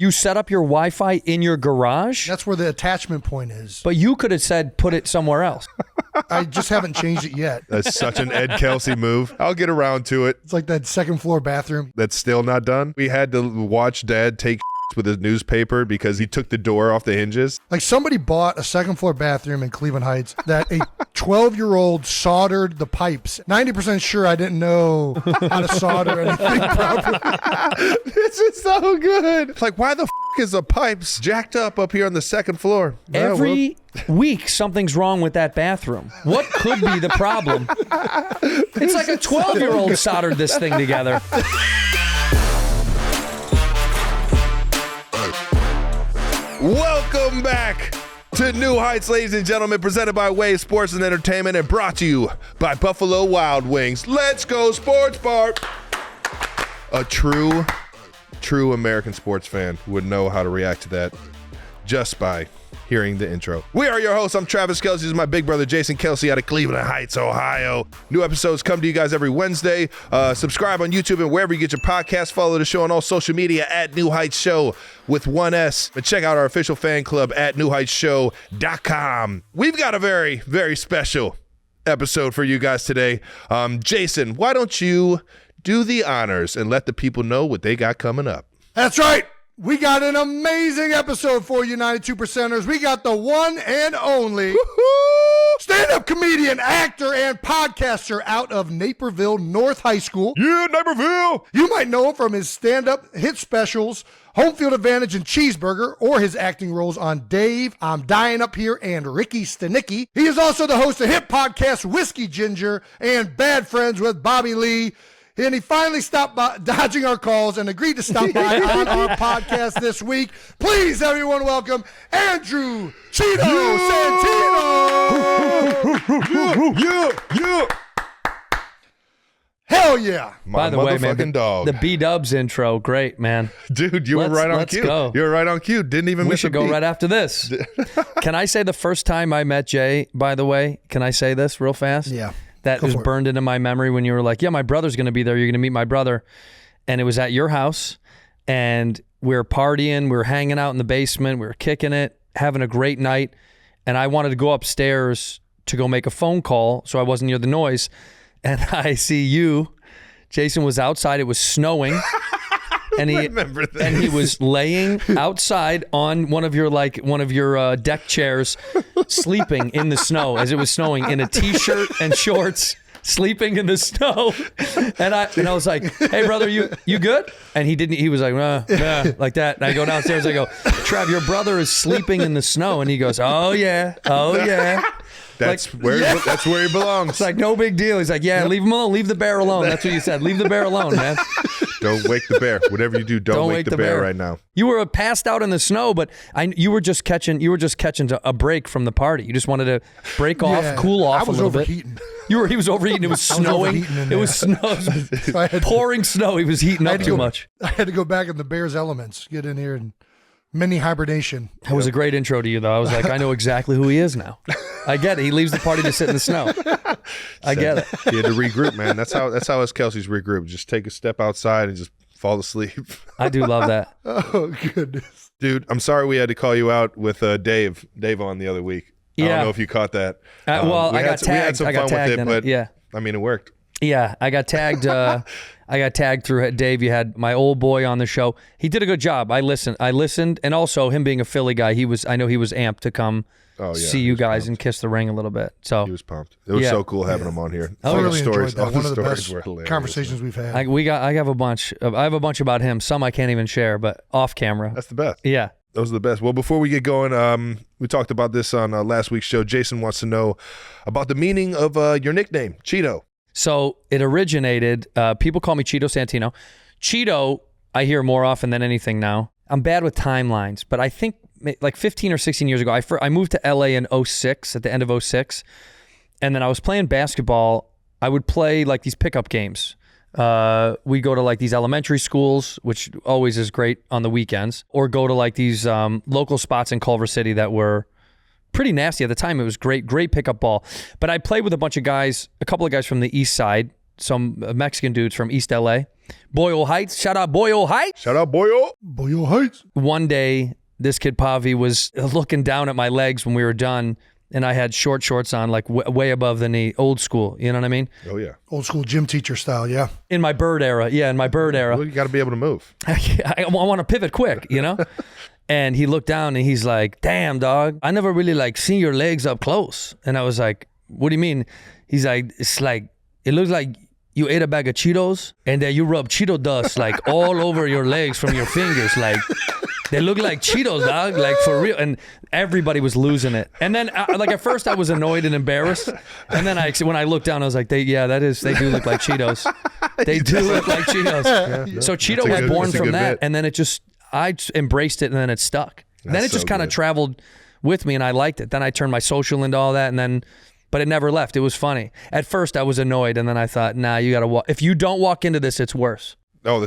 You set up your Wi-Fi in your garage? That's where the attachment point is. But you could have said put it somewhere else. I just haven't changed it yet. That's such an Ed Kelsey move. I'll get around to it. It's like that second floor bathroom. That's still not done. We had to watch Dad take with his newspaper because he took the door off the hinges. Like somebody bought a second floor bathroom in Cleveland Heights that a 12-year-old soldered the pipes. 90% sure I didn't know how to solder anything properly. This is so good. It's like, why the is the pipes jacked up here on the second floor? Every week something's wrong with that bathroom. What could be the problem? It's like a 12-year-old soldered this thing together. Welcome back to New Heights, ladies and gentlemen, presented by Wave Sports and Entertainment and brought to you by Buffalo Wild Wings. Let's go Sports Bar. A true American sports fan would know how to react to that just by hearing the intro. We are your hosts. I'm Travis Kelsey. This is my big brother, Jason Kelsey, out of Cleveland Heights, Ohio. New episodes come to you guys every Wednesday. Subscribe on YouTube and wherever you get your podcasts. Follow the show on all social media at New Heights Show with one S. And check out our official fan club at newheightsshow.com. We've got a very, very special episode for you guys today. Jason, why don't you do the honors and let the people know what they got coming up? That's right. We got an amazing episode for you, 92%ers. We got the one and only stand-up comedian, actor, and podcaster out of Naperville North High School. Yeah, Naperville! You might know him from his stand-up hit specials, Home Field Advantage and Cheeseburger, or his acting roles on Dave, I'm Dying Up Here, and Ricky Stanicky. He is also the host of hit podcasts Whiskey Ginger and Bad Friends with Bobby Lee. And he finally stopped dodging our calls and agreed to stop by on our podcast this week. Please, everyone, welcome Andrew Cheeto Santino. Yeah. Hell yeah. By the way, man, dog. the B-Dubs intro, great, man. Dude, you were right on cue. Go. You were right on cue. Didn't even We miss should a go beat. right after this. Can I say the first time I met Jay, by the way? Can I say this real fast? Yeah. That was burned into my memory when you were like, yeah, my brother's going to be there. You're going to meet my brother. And it was at your house. And we were partying. We were hanging out in the basement. We were kicking it, having a great night. And I wanted to go upstairs to go make a phone call so I wasn't near the noise. And I see you. Jason was outside. It was snowing. And he was laying outside on one of your deck chairs, sleeping in the snow as it was snowing in a t-shirt and shorts, sleeping in the snow. And I was like, "Hey brother, you good?" And he didn't. He was like, nah, like that. And I go downstairs. I go, "Trav, your brother is sleeping in the snow." And he goes, "Oh yeah." That's where he belongs. It's like no big deal. He's like, "Yeah, leave him alone. Leave the bear alone." That's what you said. Leave the bear alone, man. Don't wake the bear. Whatever you do, don't wake the bear right now. You were passed out in the snow, but you were just catching a break from the party. You just wanted to break off, cool off a little overheating. bit. He was overheating. It was snowing. It was pouring snow. He was heating up too much. I had to go back in the bear's elements, get in here and mini hibernation. That was a great intro to you, though. I was like, I know exactly who he is now. I get it. He leaves the party to sit in the snow. I get it. He had to regroup, man. That's how us Kelseys regroup. Just take a step outside and just fall asleep. I do love that. Oh, goodness. Dude, I'm sorry we had to call you out with Dave on the other week. Yeah. I don't know if you caught that. I got tagged. We had some fun with it, but yeah. I mean, it worked. Yeah, I got tagged. I got tagged through Dave. You had my old boy on the show. He did a good job. I listened, and also him being a Philly guy, I know he was amped to come see you guys and kiss the ring a little bit. So he was pumped. It was so cool having him on here. I really enjoyed that. All One the of the stories best were hilarious. conversations we've had. I have a bunch. I have a bunch about him. Some I can't even share, but off camera. That's the best. Yeah. Those are the best. Well, before we get going, we talked about this on last week's show. Jason wants to know about the meaning of your nickname, Cheeto. So it originated, people call me Cheeto Santino. Cheeto, I hear more often than anything now. I'm bad with timelines, but I think like 15 or 16 years ago, I moved to LA in 06, at the end of 06. And then I was playing basketball. I would play like these pickup games. We go to like these elementary schools, which always is great on the weekends, or go to like these local spots in Culver City that were pretty nasty at the time. It was great pickup ball. But I played with a bunch of guys, a couple of guys from the east side, some Mexican dudes from East LA. Boyle Heights. Shout out Boyle Heights. Shout out Boyo. Boyle Heights. One day, this kid Pavi was looking down at my legs when we were done, and I had short shorts on, like way above the knee, old school. You know what I mean? Oh, yeah. Old school gym teacher style, yeah. In my bird era. Yeah, in my bird era. Well, you got to be able to move. I want to pivot quick, you know? And he looked down and he's like, damn, dog, I never really like seen your legs up close. And I was like, what do you mean? He's like, it's like, it looks like you ate a bag of Cheetos and then you rub Cheeto dust like all over your legs from your fingers. Like, they look like Cheetos, dog, like for real. And everybody was losing it. And then, like at first I was annoyed and embarrassed. And then when I looked down, I was like, they do look like Cheetos. They do look like Cheetos. Yeah. So Cheeto was born from that. Bit. And then I embraced it and then it stuck. Then it just kind of traveled with me and I liked it. Then I turned my social into all that but it never left. It was funny. At first I was annoyed and then I thought, nah, you got to walk. If you don't walk into this, it's worse. Oh,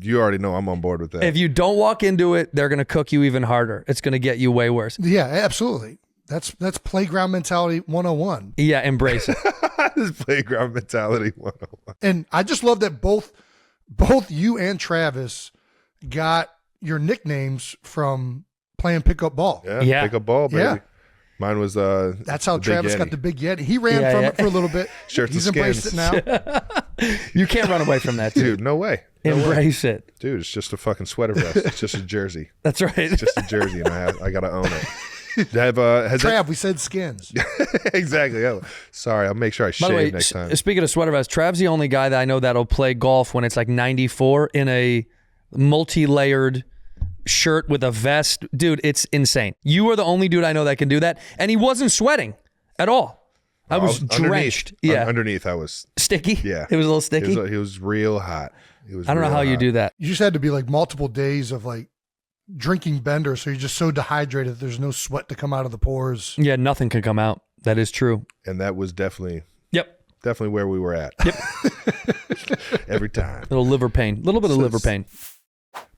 you already know I'm on board with that. If you don't walk into it, they're going to cook you even harder. It's going to get you way worse. Yeah, absolutely. That's playground mentality 101. Yeah, embrace it. This playground mentality 101. And I just love that both you and Travis got your nicknames from playing pickup ball. Yeah. Pick up ball, baby. Yeah. Mine was that's how Travis got the big Yeti. He ran from it for a little bit. Shirts He's and embraced skins. it now. You can't run away from that, Dude, no way. No way. Embrace it. Dude, it's just a fucking sweater vest. It's just a jersey. That's right. It's just a jersey, and I got to own it. Trav, we said skins. Exactly. Oh, sorry, I'll make sure I By the way, shave next time. speaking of sweater vests, Trav's the only guy that I know that'll play golf when it's like 94 in a multi-layered shirt with a vest. Dude, it's insane. You are the only dude I know that can do that. And he wasn't sweating at all. I was drenched. Underneath, I was sticky. Yeah. It was a little sticky. He was real hot. I don't know how you do that. You just had to be like multiple days of like drinking bender, so you're just so dehydrated that there's no sweat to come out of the pores. Yeah, nothing can come out. That is true. And that was definitely where we were at. Yep. Every time. Little liver pain. Little bit of liver pain.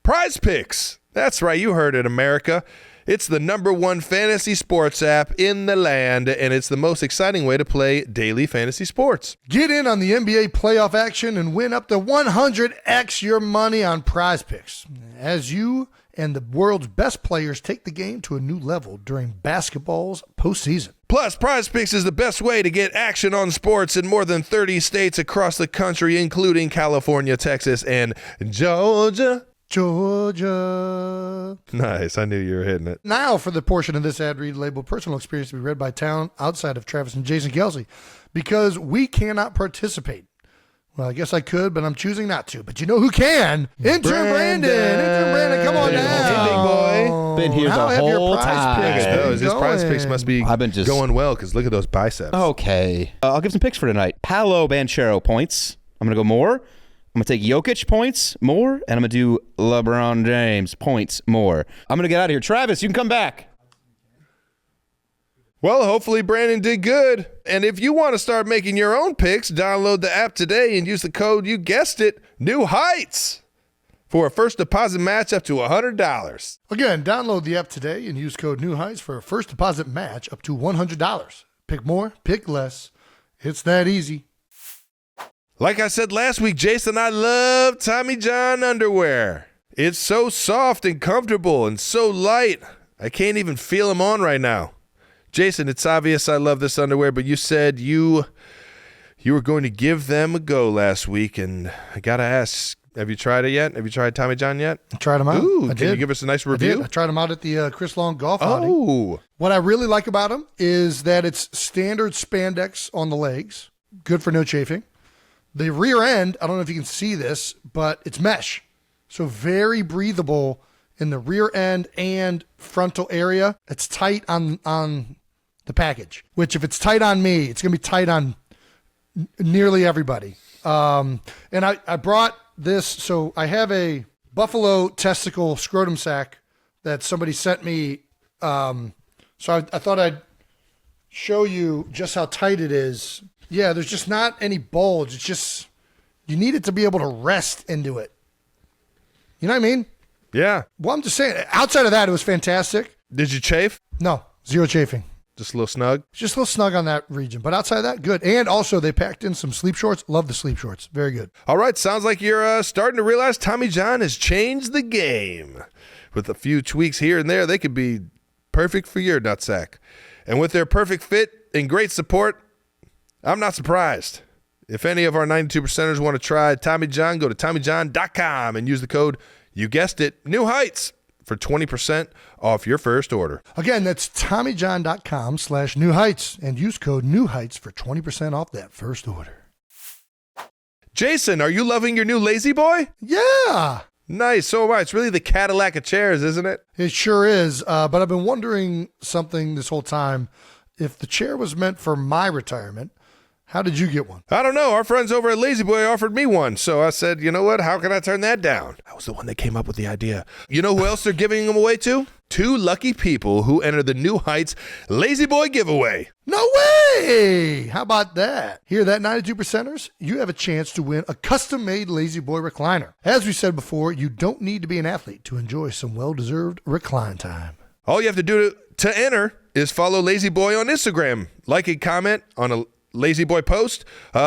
Prize Picks. That's right. You heard it, America. It's the #1 fantasy sports app in the land, and it's the most exciting way to play daily fantasy sports. Get in on the NBA playoff action and win up to 100x your money on Prize Picks as you and the world's best players take the game to a new level during basketball's postseason. Plus, Prize Picks is the best way to get action on sports in more than 30 states across the country, including California, Texas, and Georgia. Nice. I knew you were hitting it. Now for the portion of this ad read labeled personal experience to be read by talent outside of Travis and Jason Kelsey, because we cannot participate. Well, I guess I could, but I'm choosing not to. But you know who can? Intern Brandon, come on down. Hey, big boy. Been here How the have your whole prize time. picks been His Prize Picks must be I've been just going well, because look at those biceps. Okay. I'll give some picks for tonight. Paolo Banchero points. I'm going to go more. I'm going to take Jokic points more, and I'm going to do LeBron James points more. I'm going to get out of here. Travis, you can come back. Well, hopefully Brandon did good. And if you want to start making your own picks, download the app today and use the code, you guessed it, New Heights, for a first deposit match up to $100. Again, download the app today and use code New Heights for a first deposit match up to $100. Pick more, pick less. It's that easy. Like I said last week, Jason, I love Tommy John underwear. It's so soft and comfortable and so light. I can't even feel them on right now. Jason, it's obvious I love this underwear, but you said you were going to give them a go last week, and I got to ask, have you tried it yet? Have you tried Tommy John yet? I tried them out. Ooh, can you give us a nice review? I tried them out at the Chris Long golf outing. Oh. What I really like about them is that it's standard spandex on the legs, good for no chafing. The rear end, I don't know if you can see this, but it's mesh. So very breathable in the rear end and frontal area. It's tight on the package, which if it's tight on me, it's going to be tight on nearly everybody. And I brought this, so I have a buffalo testicle scrotum sack that somebody sent me. So I thought I'd show you just how tight it is. Yeah, there's just not any bulge. It's just, you need it to be able to rest into it. You know what I mean? Yeah. Well, I'm just saying, outside of that, it was fantastic. Did you chafe? No, zero chafing. Just a little snug. Just a little snug on that region. But outside of that, good. And also, they packed in some sleep shorts. Love the sleep shorts. Very good. All right, sounds like you're starting to realize Tommy John has changed the game. With a few tweaks here and there, they could be perfect for your nutsack. And with their perfect fit and great support, I'm not surprised. If any of our 92%ers want to try Tommy John, go to TommyJohn.com and use the code, you guessed it, New Heights, for 20% off your first order. Again, that's TommyJohn.com/New Heights and use code New Heights for 20% off that first order. Jason, are you loving your new Lazy Boy? Yeah. Nice. So am I. It's really the Cadillac of chairs, isn't it? It sure is. But I've been wondering something this whole time. If the chair was meant for my retirement, how did you get one? I don't know. Our friends over at Lazy Boy offered me one. So I said, you know what? How can I turn that down? I was the one that came up with the idea. You know who else they're giving them away to? 2 lucky people who enter the New Heights Lazy Boy giveaway. No way! How about that? Hear that, 92%ers? You have a chance to win a custom-made Lazy Boy recliner. As we said before, you don't need to be an athlete to enjoy some well-deserved recline time. All you have to do to enter is follow Lazy Boy on Instagram. Like and comment on a Lazy Boy post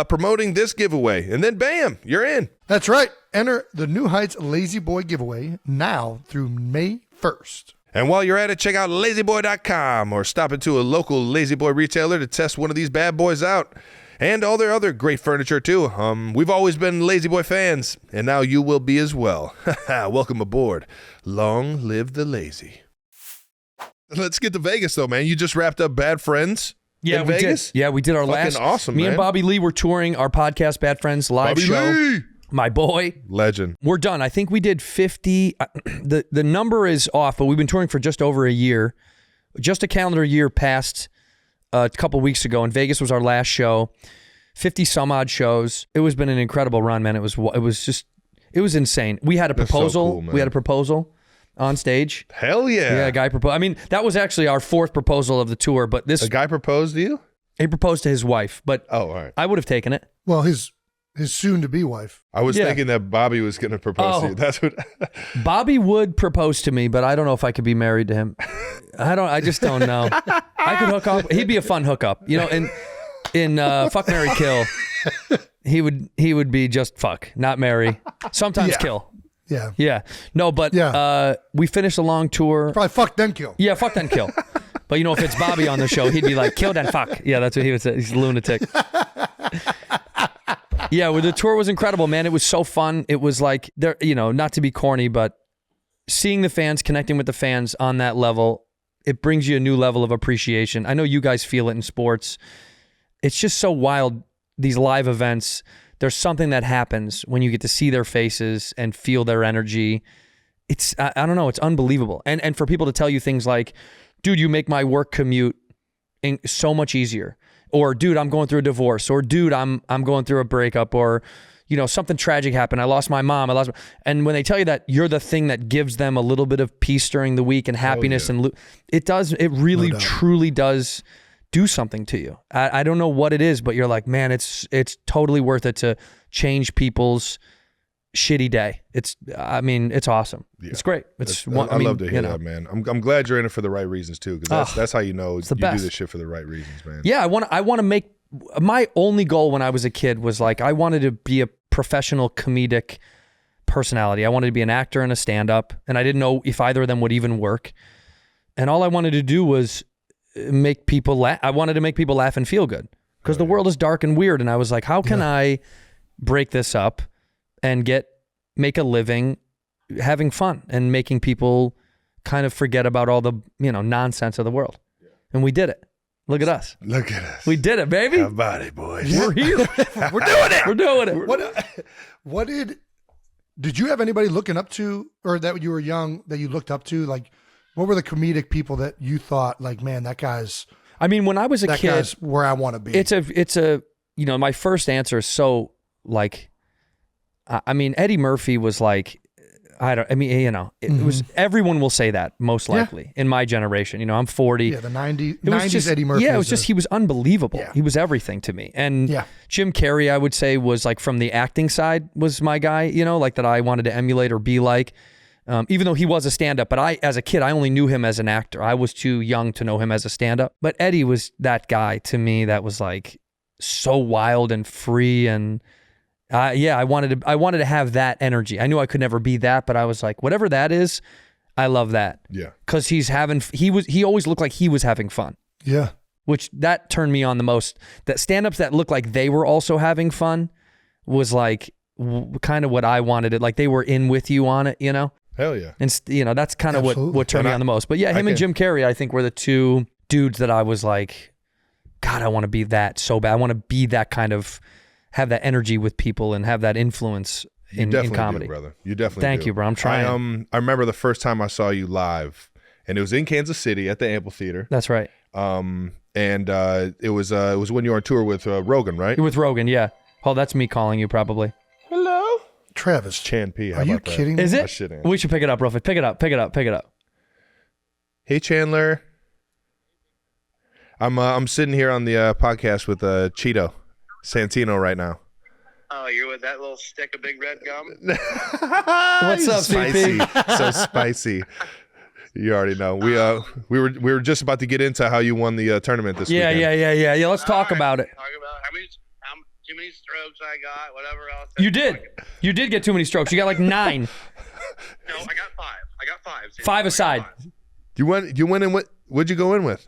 promoting this giveaway. And then bam, you're in. That's right. Enter the New Heights Lazy Boy giveaway now through May 1st. And while you're at it, check out lazyboy.com or stop into a local Lazy Boy retailer to test one of these bad boys out. And all their other great furniture, too. We've always been Lazy Boy fans, and now you will be as well. Welcome aboard. Long live the lazy. Let's get to Vegas, though, man. You just wrapped up Bad Friends. Yeah, in we Vegas? did. Yeah, we did our Fucking last. awesome, Me man. and Bobby Lee were touring our podcast, Bad Friends live Bobby show. Lee! My boy. Legend. We're done. I think we did 50. The number is off, but we've been touring for just over a year. Just a calendar year passed a couple weeks ago, and Vegas was our last show. 50 some odd shows. It was been an incredible run, man. It was insane. We had a proposal. So cool, man. We had a proposal on stage. Hell yeah. Yeah, a guy proposed. I mean, that was actually our 4th proposal of the tour, but this A guy proposed to you? he proposed to his wife, but Oh, all right. I would have taken it. Well, his soon-to-be wife. I was Yeah. thinking that Bobby was going to propose to you. That's what. Bobby would propose to me, but I don't know if I could be married to him. I just don't know. I could hook up. He'd be a fun hookup, you know. In Fuck, Marry, Kill, he would be just fuck, not marry. Sometimes Yeah. kill. Yeah. Yeah. No, but Yeah. we finished a long tour. Probably fuck then kill. Yeah, fuck then kill. But you know, if it's Bobby on the show, he'd be like, kill then fuck. Yeah, that's what he would say. He's a lunatic. Yeah, well, the tour was incredible, man. It was so fun. It was like, there, you know, not to be corny, but seeing the fans, connecting with the fans on that level, it brings you a new level of appreciation. I know you guys feel it in sports. It's just so wild, these live events. There's something that happens when you get to see their faces and feel their energy. It's, I don't know, it's unbelievable. And for people to tell you things like, dude, you make my work commute so much easier. Or, dude, I'm going through a divorce. Or, dude, I'm going through a breakup. Or, you know, something tragic happened. I lost my mom. And when they tell you that you're the thing that gives them a little bit of peace during the week and happiness, it really, truly does do something to you. I don't know what it is, but you're like, man, it's totally worth it to change people's shitty day. It's awesome. Yeah. It's great. I love to hear that, man. I'm glad you're in it for the right reasons too, because that's how you know you do this shit for the right reasons, man. Yeah, I want to make, my only goal when I was a kid was like, I wanted to be a professional comedic personality. I wanted to be an actor and a stand-up, and I didn't know if either of them would even work. And all I wanted to do was make people laugh. I wanted to make people laugh and feel good, because the world is dark and weird. And I was like, how can I break this up and make a living having fun and making people kind of forget about all the, nonsense of the world. Yeah. And we did it. Look at us. Look at us. We did it, baby. How about it, boys? We're here. We're doing it. We're doing it. What did you have anybody looking up to, or that when you were young that you looked up to? Like, what were the comedic people that you thought, like, man, that guy's, when I was a that kid, guy's where I want to be? It's a my first answer is so like, Eddie Murphy was like, it was, everyone will say that most likely in my generation. I'm 40. Yeah, the 90s Eddie Murphy. Yeah, it was just, he was unbelievable. Yeah. He was everything to me. And Jim Carrey, I would say, was like, from the acting side, was my guy, like that I wanted to emulate or be like. Even though he was a stand-up, but as a kid, I only knew him as an actor. I was too young to know him as a stand-up. But Eddie was that guy to me that was like so wild and free, and I wanted to have that energy. I knew I could never be that, but I was like, whatever that is, I love that. Yeah. Because he always looked like he was having fun. Yeah. Which that turned me on the most. That stand-ups that looked like they were also having fun was like kind of what I wanted it. Like they were in with you on it, you know? Hell yeah. And that's kind of what turned me on the most. But yeah, him and Jim Carrey, I think, were the two dudes that I was like, God, I want to be that so bad. I want to be that kind of, have that energy with people and have that influence in comedy. Do, brother. You definitely Thank you, bro. I'm trying. I remember the first time I saw you live, and it was in Kansas City at the Amphitheater. That's right. And it was when you were on tour with Rogan, right? With Rogan, yeah. Oh, that's me calling you probably. Hello, Travis. Chan P. Are you kidding me? Is it? We should pick it up, real quick. Pick it up. Hey, Chandler. I'm sitting here on the podcast with Cheeto Santino right now. Oh, you're with that little stick of big red gum? What's up, spicy? CP? So spicy. You already know. We were just about to get into how you won the tournament this weekend. Yeah. Let's talk about it. Talk about how too many strokes I got, whatever else. You did get too many strokes. You got like 9. No, I got 5. I got 5. See, 5 aside. You went in with, what'd you go in with?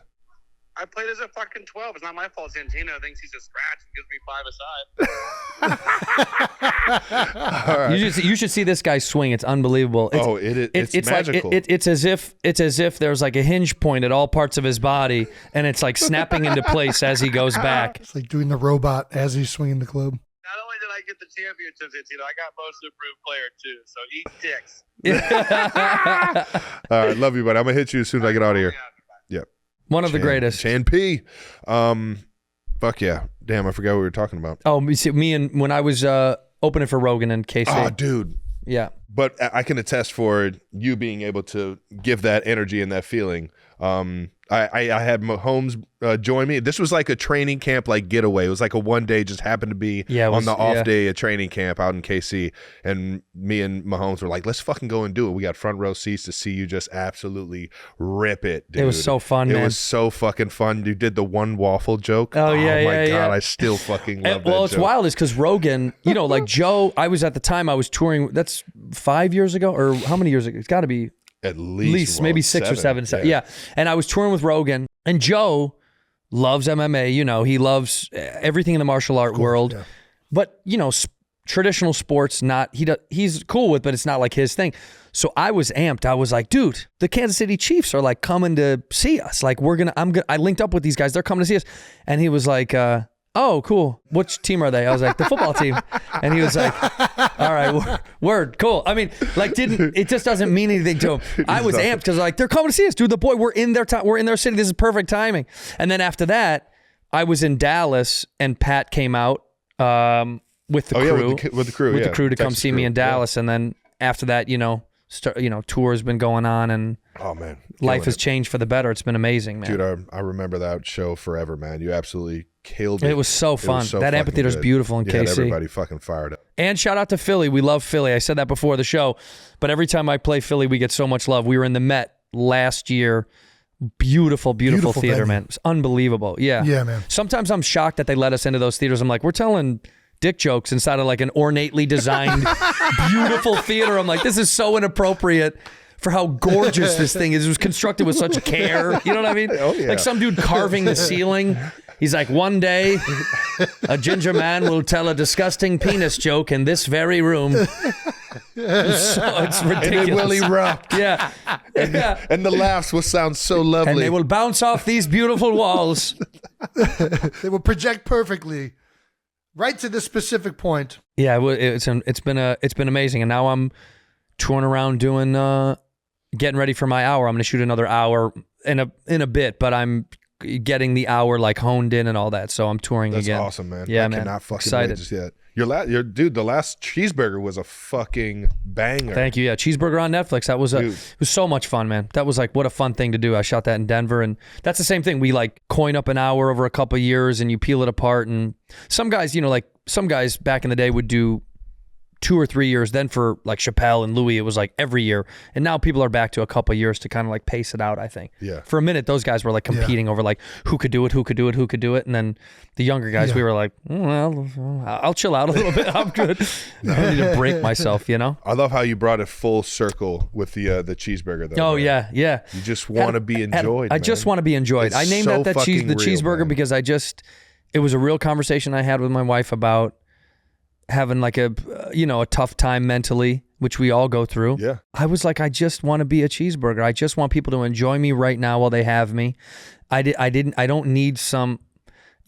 I played as a fucking 12. It's not my fault. Santino thinks he's a scratch and gives me 5 aside. All right. You should see this guy swing. It's unbelievable. It's magical. Like it's as if there's like a hinge point at all parts of his body, and it's like snapping into place as he goes back. It's like doing the robot as he's swinging the club. Not only did I get the championship, I got most improved player too. So eat dicks. All right, love you, buddy. I'm gonna hit you as soon as I get out of here. Yep. One of the greatest. Chan P. Fuck yeah. Damn, I forgot what we were talking about. Oh, when I was opening for Rogan and KC. Oh, dude. Yeah. But I can attest for you being able to give that energy and that feeling. I had Mahomes join me. This was like a training camp like getaway. It was like a one day, just happened to be on the off day at training camp out in KC. And me and Mahomes were like, let's fucking go and do it. We got front row seats to see you just absolutely rip it, dude. It was so fun, man. It was so fucking fun. You did the one waffle joke. Oh, yeah, oh my God, yeah. I still fucking love that Well, it's joke. wild is because Rogan, like Joe, I was touring, that's 5 years ago, or how many years ago? It's got to be at least maybe 6 or 7. Yeah. And I was touring with Rogan, and Joe loves MMA. He loves everything in the martial art world. Yeah. But, traditional sports, he's cool with, but it's not like his thing. So I was amped. I was like, dude, the Kansas City Chiefs are like coming to see us. Like I linked up with these guys. They're coming to see us. And he was like, oh, cool. Which team are they? I was like, the football team. And he was like, all right, word, cool. I mean, it just doesn't mean anything to him. I was amped because they're coming to see us, dude. The boy, we're in their city. This is perfect timing. And then after that, I was in Dallas, and Pat came out with the crew. With the crew to come see me in Dallas. And then after that, tour has been going on, and oh man, life has changed for the better. It's been amazing, man. Dude, I remember that show forever, man. You absolutely killed it. It was so fun. That amphitheater's beautiful in KC. Everybody fucking fired up. And shout out to Philly. We love Philly. I said that before the show, but every time I play Philly, we get so much love. We were in the Met last year. Beautiful theater, venue. Man. It's unbelievable. Yeah. Yeah, man. Sometimes I'm shocked that they let us into those theaters. I'm like, we're telling dick jokes inside of like an ornately designed, beautiful theater. I'm like, this is so inappropriate for how gorgeous this thing is. It was constructed with such care. You know what I mean? Oh, yeah. Like some dude carving the ceiling. He's like, one day, a ginger man will tell a disgusting penis joke in this very room. It's ridiculous. And it will erupt. Yeah. And the laughs will sound so lovely. And they will bounce off these beautiful walls. They will project perfectly right to this specific point. Yeah, it's been amazing. And now I'm touring around doing getting ready for my hour. I'm going to shoot another hour in a bit, but I'm getting the hour like honed in and all that. So I'm touring again. That's awesome, man. Yeah, I man. cannot fucking Excited. wait just yet. Dude, the last cheeseburger was a fucking banger. Thank you. Yeah, Cheeseburger on Netflix. That was it was so much fun, man. That was like, what a fun thing to do. I shot that in Denver, and that's the same thing. We like coin up an hour over a couple of years, and you peel it apart. And some guys, some guys back in the day would do 2 or 3 years. Then for like Chappelle and Louis, it was like every year. And now people are back to a couple of years to kind of like pace it out, I think. Yeah. For a minute, those guys were like competing over like who could do it. And then the younger guys, we were like, well, I'll chill out a little bit. I'm good. I don't need to break myself, you know? I love how you brought it full circle with the cheeseburger, though. Oh, man. yeah. You just want to be enjoyed, I just want to be enjoyed. It's I named so the fucking real, cheeseburger man. because it was a real conversation I had with my wife about having like a tough time mentally, which we all go through. Yeah. I was like, I just want to be a cheeseburger. I just want people to enjoy me right now while they have me. I don't need some,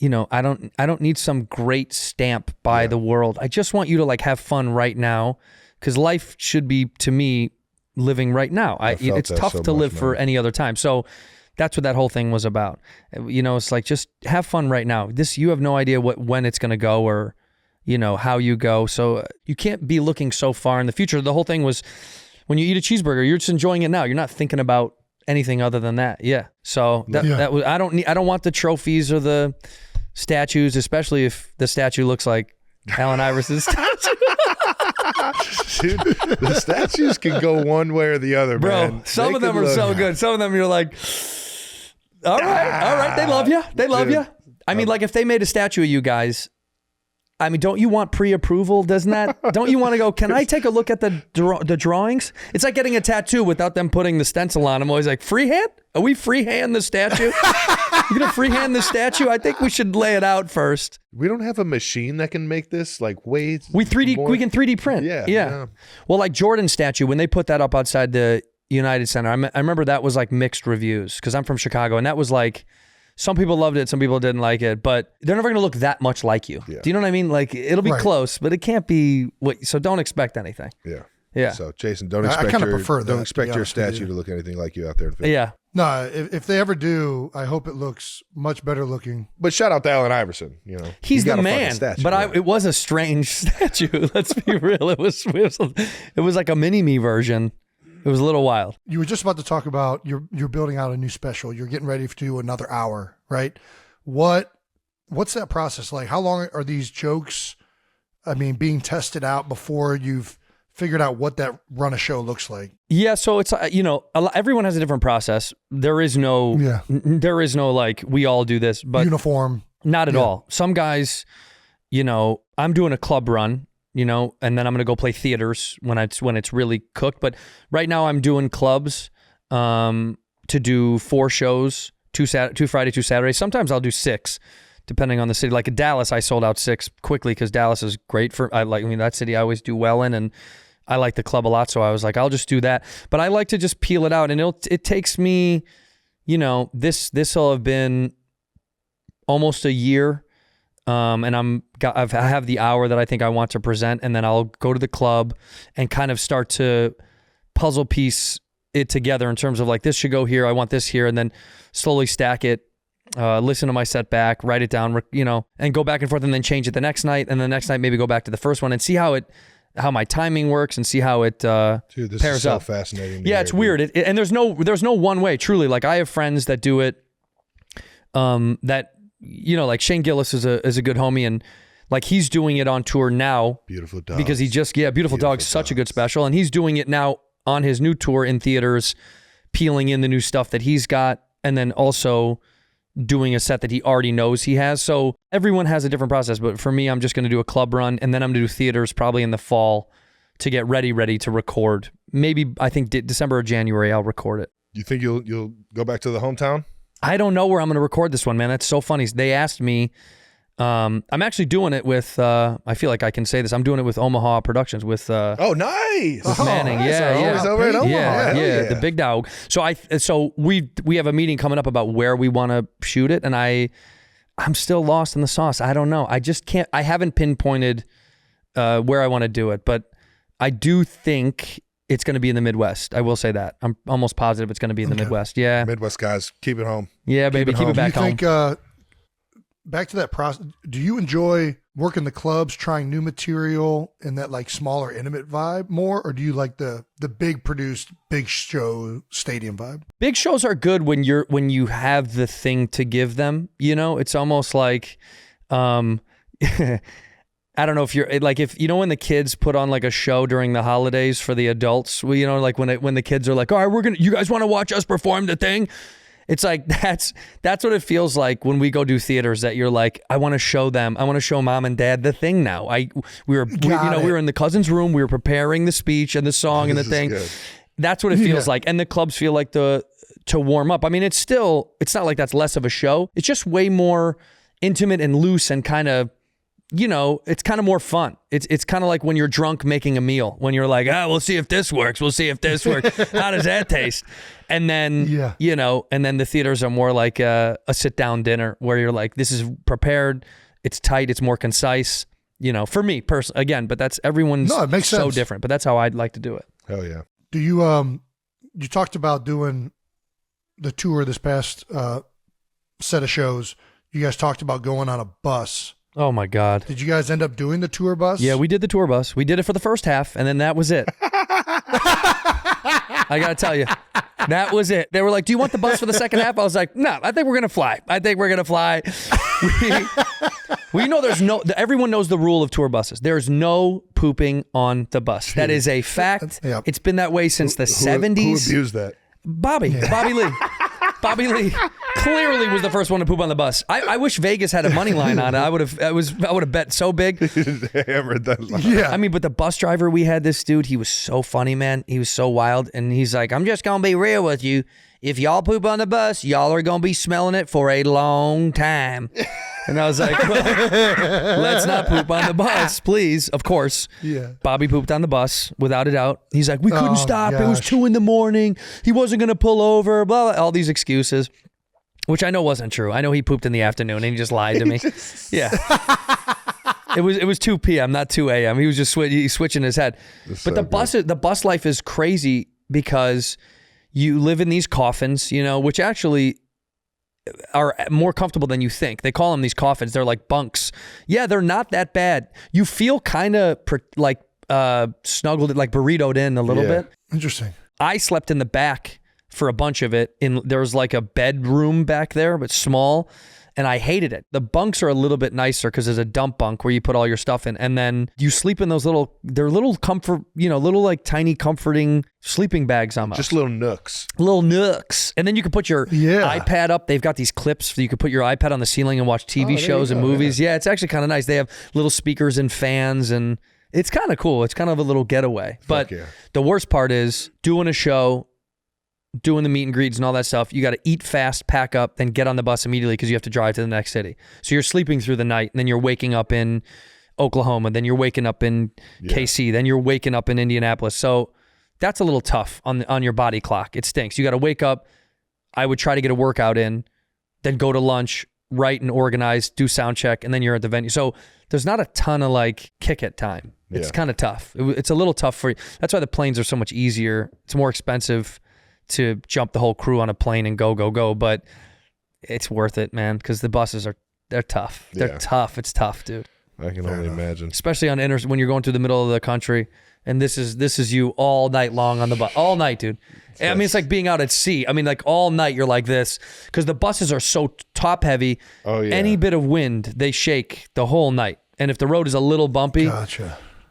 I don't need some great stamp by the world. I just want you to like have fun right now, because life should be, to me, living right now. It's tough to live for any other time. So that's what that whole thing was about. It's like, just have fun right now. You have no idea when it's going to go or how you go. So you can't be looking so far in the future. The whole thing was, when you eat a cheeseburger, you're just enjoying it now. You're not thinking about anything other than that. Yeah. So that was, I don't want the trophies or the statues, especially if the statue looks like Allen Iverson's statue. Dude, the statues can go one way or the other, bro. man. Some of them are so good. Some of them you're like, all right. They love you. They love you. I mean, like if they made a statue of you guys, I mean, don't you want pre-approval? Don't you want to go, can I take a look at the drawings? It's like getting a tattoo without them putting the stencil on. I'm always like, freehand? Are we freehand the statue? You gonna freehand the statue? I think we should lay it out first. We don't have a machine that can make this like way. We can 3D print. Yeah. Well, like Jordan's statue, when they put that up outside the United Center, I remember that was like mixed reviews, because I'm from Chicago, and that was like, some people loved it, some people didn't like it, but they're never going to look that much like you. Yeah. Do you know what I mean? Like, it'll be close, but it can't be so don't expect anything. Yeah. So Jason, don't expect your statue to look anything like you out there in film. Yeah. No, if they ever do, I hope it looks much better looking. But shout out to Allen Iverson. He's the man. Statue, but it was a strange statue. Let's be real. It was like a mini me version. It was a little wild. You were just about to talk about you're building out a new special. You're getting ready to do another hour, right? What's that process like? How long are these jokes, being tested out before you've figured out what that run of show looks like? Yeah, so it's everyone has a different process. There is no like we all do this, but uniform. Not at all. Some guys, I'm doing a club run. And then I'm going to go play theaters when it's really cooked. But right now I'm doing clubs to do 4 shows, 2 Friday, 2 Saturdays. Sometimes I'll do 6, depending on the city. Like in Dallas, I sold out 6 quickly because Dallas is great that city I always do well in, and I like the club a lot. So I was like, I'll just do that. But I like to just peel it out, and it takes me, this will have been almost a year. And I have the hour that I think I want to present, and then I'll go to the club and kind of start to puzzle piece it together in terms of like, this should go here, I want this here, and then slowly stack it, listen to my set back, write it down, and go back and forth, and then change it the next night, and the next night maybe go back to the first one and see how my timing works and see how it Dude, this pairs is so up. Fascinating. Yeah, it's weird. And there's no one way, truly. Like I have friends that do it, that. Like Shane Gillis is a good homie, and like he's doing it on tour now. Beautiful Dogs. Because he just, Beautiful Dogs, such a good special. And he's doing it now on his new tour in theaters, peeling in the new stuff that he's got, and then also doing a set that he already knows he has. So everyone has a different process, but for me, I'm just going to do a club run, and then I'm going to do theaters probably in the fall to get ready to record. Maybe, I think December or January, I'll record it. You think you'll go back to the hometown? I don't know where I'm going to record this one, man. That's so funny. They asked me. I'm actually doing it with. I feel like I can say this. I'm doing it with Omaha Productions with. Oh, nice. With Manning, nice. yeah. Over in Omaha. Yeah, the big dog. So we have a meeting coming up about where we want to shoot it, and I'm still lost in the sauce. I don't know. I just can't. I haven't pinpointed where I want to do it, but I do think it's going to be in the Midwest. I will say that. I'm almost positive it's going to be in the Midwest. Yeah. Midwest guys, keep it home. Yeah, baby, keep it back home. Do you think, back to that process, do you enjoy working the clubs, trying new material in that like smaller, intimate vibe more, or do you like the big produced, big show stadium vibe? Big shows are good when you have the thing to give them. It's almost like, I don't know if you're like, if you know, when the kids put on like a show during the holidays for the adults, well, you know, like when the kids are like, all right, you guys want to watch us perform the thing? It's like, that's what it feels like when we go do theaters, that you're like, I want to show mom and dad the thing now. We were in the cousin's room. We were preparing the speech and the song and the thing. That's what it feels like. And the clubs feel like to warm up. I mean, it's not like that's less of a show. It's just way more intimate and loose and kind of, you know, it's kind of more fun. It's kind of like when you're drunk making a meal, when you're like, we'll see if this works. We'll see if this works. How does that taste? And then, you know, and then the theaters are more like a sit down dinner where you're like, this is prepared. It's tight. It's more concise, you know, for me personally, again, but that's everyone's it makes so sense. different, but that's how I'd like to do it. Hell yeah. Do you, you talked about doing the tour this past set of shows. You guys talked about going on a bus. Oh my God. Did you guys end up doing the tour bus? Yeah, we did the tour bus. We did it for the first half, and then that was it. I got to tell you, that was it. They were like, do you want the bus for the second half? I was like, no, I think we're going to fly. We know everyone knows the rule of tour buses. There's no pooping on the bus. That is a fact. Yep. It's been that way since the 70s. Who abused that? Bobby Lee. Bobby Lee clearly was the first one to poop on the bus. I wish Vegas had a money line on it. I would have bet so big. Hammered that line. Yeah. I mean, but the bus driver, we had this dude, he was so funny, man. He was so wild. And he's like, I'm just going to be real with you. If y'all poop on the bus, y'all are going to be smelling it for a long time. And I was like, well, let's not poop on the bus, please. Of course. Yeah. Bobby pooped on the bus, without a doubt. He's like, we couldn't stop. Gosh. It was 2 a.m. He wasn't going to pull over, blah, blah, all these excuses, which I know wasn't true. I know he pooped in the afternoon and he just lied to me. Yeah. It was 2 p.m., not 2 a.m. He was just switching his head. But the bus life is crazy because you live in these coffins, you know, which actually are more comfortable than you think. They call them these coffins. They're like bunks. Yeah, they're not that bad. You feel kind of like snuggled, like burritoed in a little bit. Interesting. I slept in the back for a bunch of it. There was like a bedroom back there, but small. And I hated it. The bunks are a little bit nicer because there's a dump bunk where you put all your stuff in. And then you sleep in those they're little comfort, you know, little like tiny comforting sleeping bags almost. Just little nooks. Little nooks. And then you can put your iPad up. They've got these clips so you can put your iPad on the ceiling and watch TV shows and movies. Yeah, it's actually kind of nice. They have little speakers and fans and it's kind of cool. It's kind of a little getaway. But the worst part is doing a show, doing the meet and greets and all that stuff. You got to eat fast, pack up, then get on the bus immediately because you have to drive to the next city. So you're sleeping through the night, and then you're waking up in Oklahoma, then you're waking up in KC, then you're waking up in Indianapolis. So that's a little tough on your body clock. It stinks. You got to wake up. I would try to get a workout in, then go to lunch, write and organize, do sound check, and then you're at the venue. So there's not a ton of like kick it time. It's kind of tough. It's a little tough for you. That's why the planes are so much easier. It's more expensive to jump the whole crew on a plane and go, but it's worth it, man, because the buses they're tough. They're tough. It's tough, dude. I can only imagine. Especially on when you're going through the middle of the country, and this is you all night long on the bus, all night, dude. I mean, it's like being out at sea. I mean, like all night you're like this because the buses are so top heavy. Oh yeah. Any bit of wind, they shake the whole night, and if the road is a little bumpy,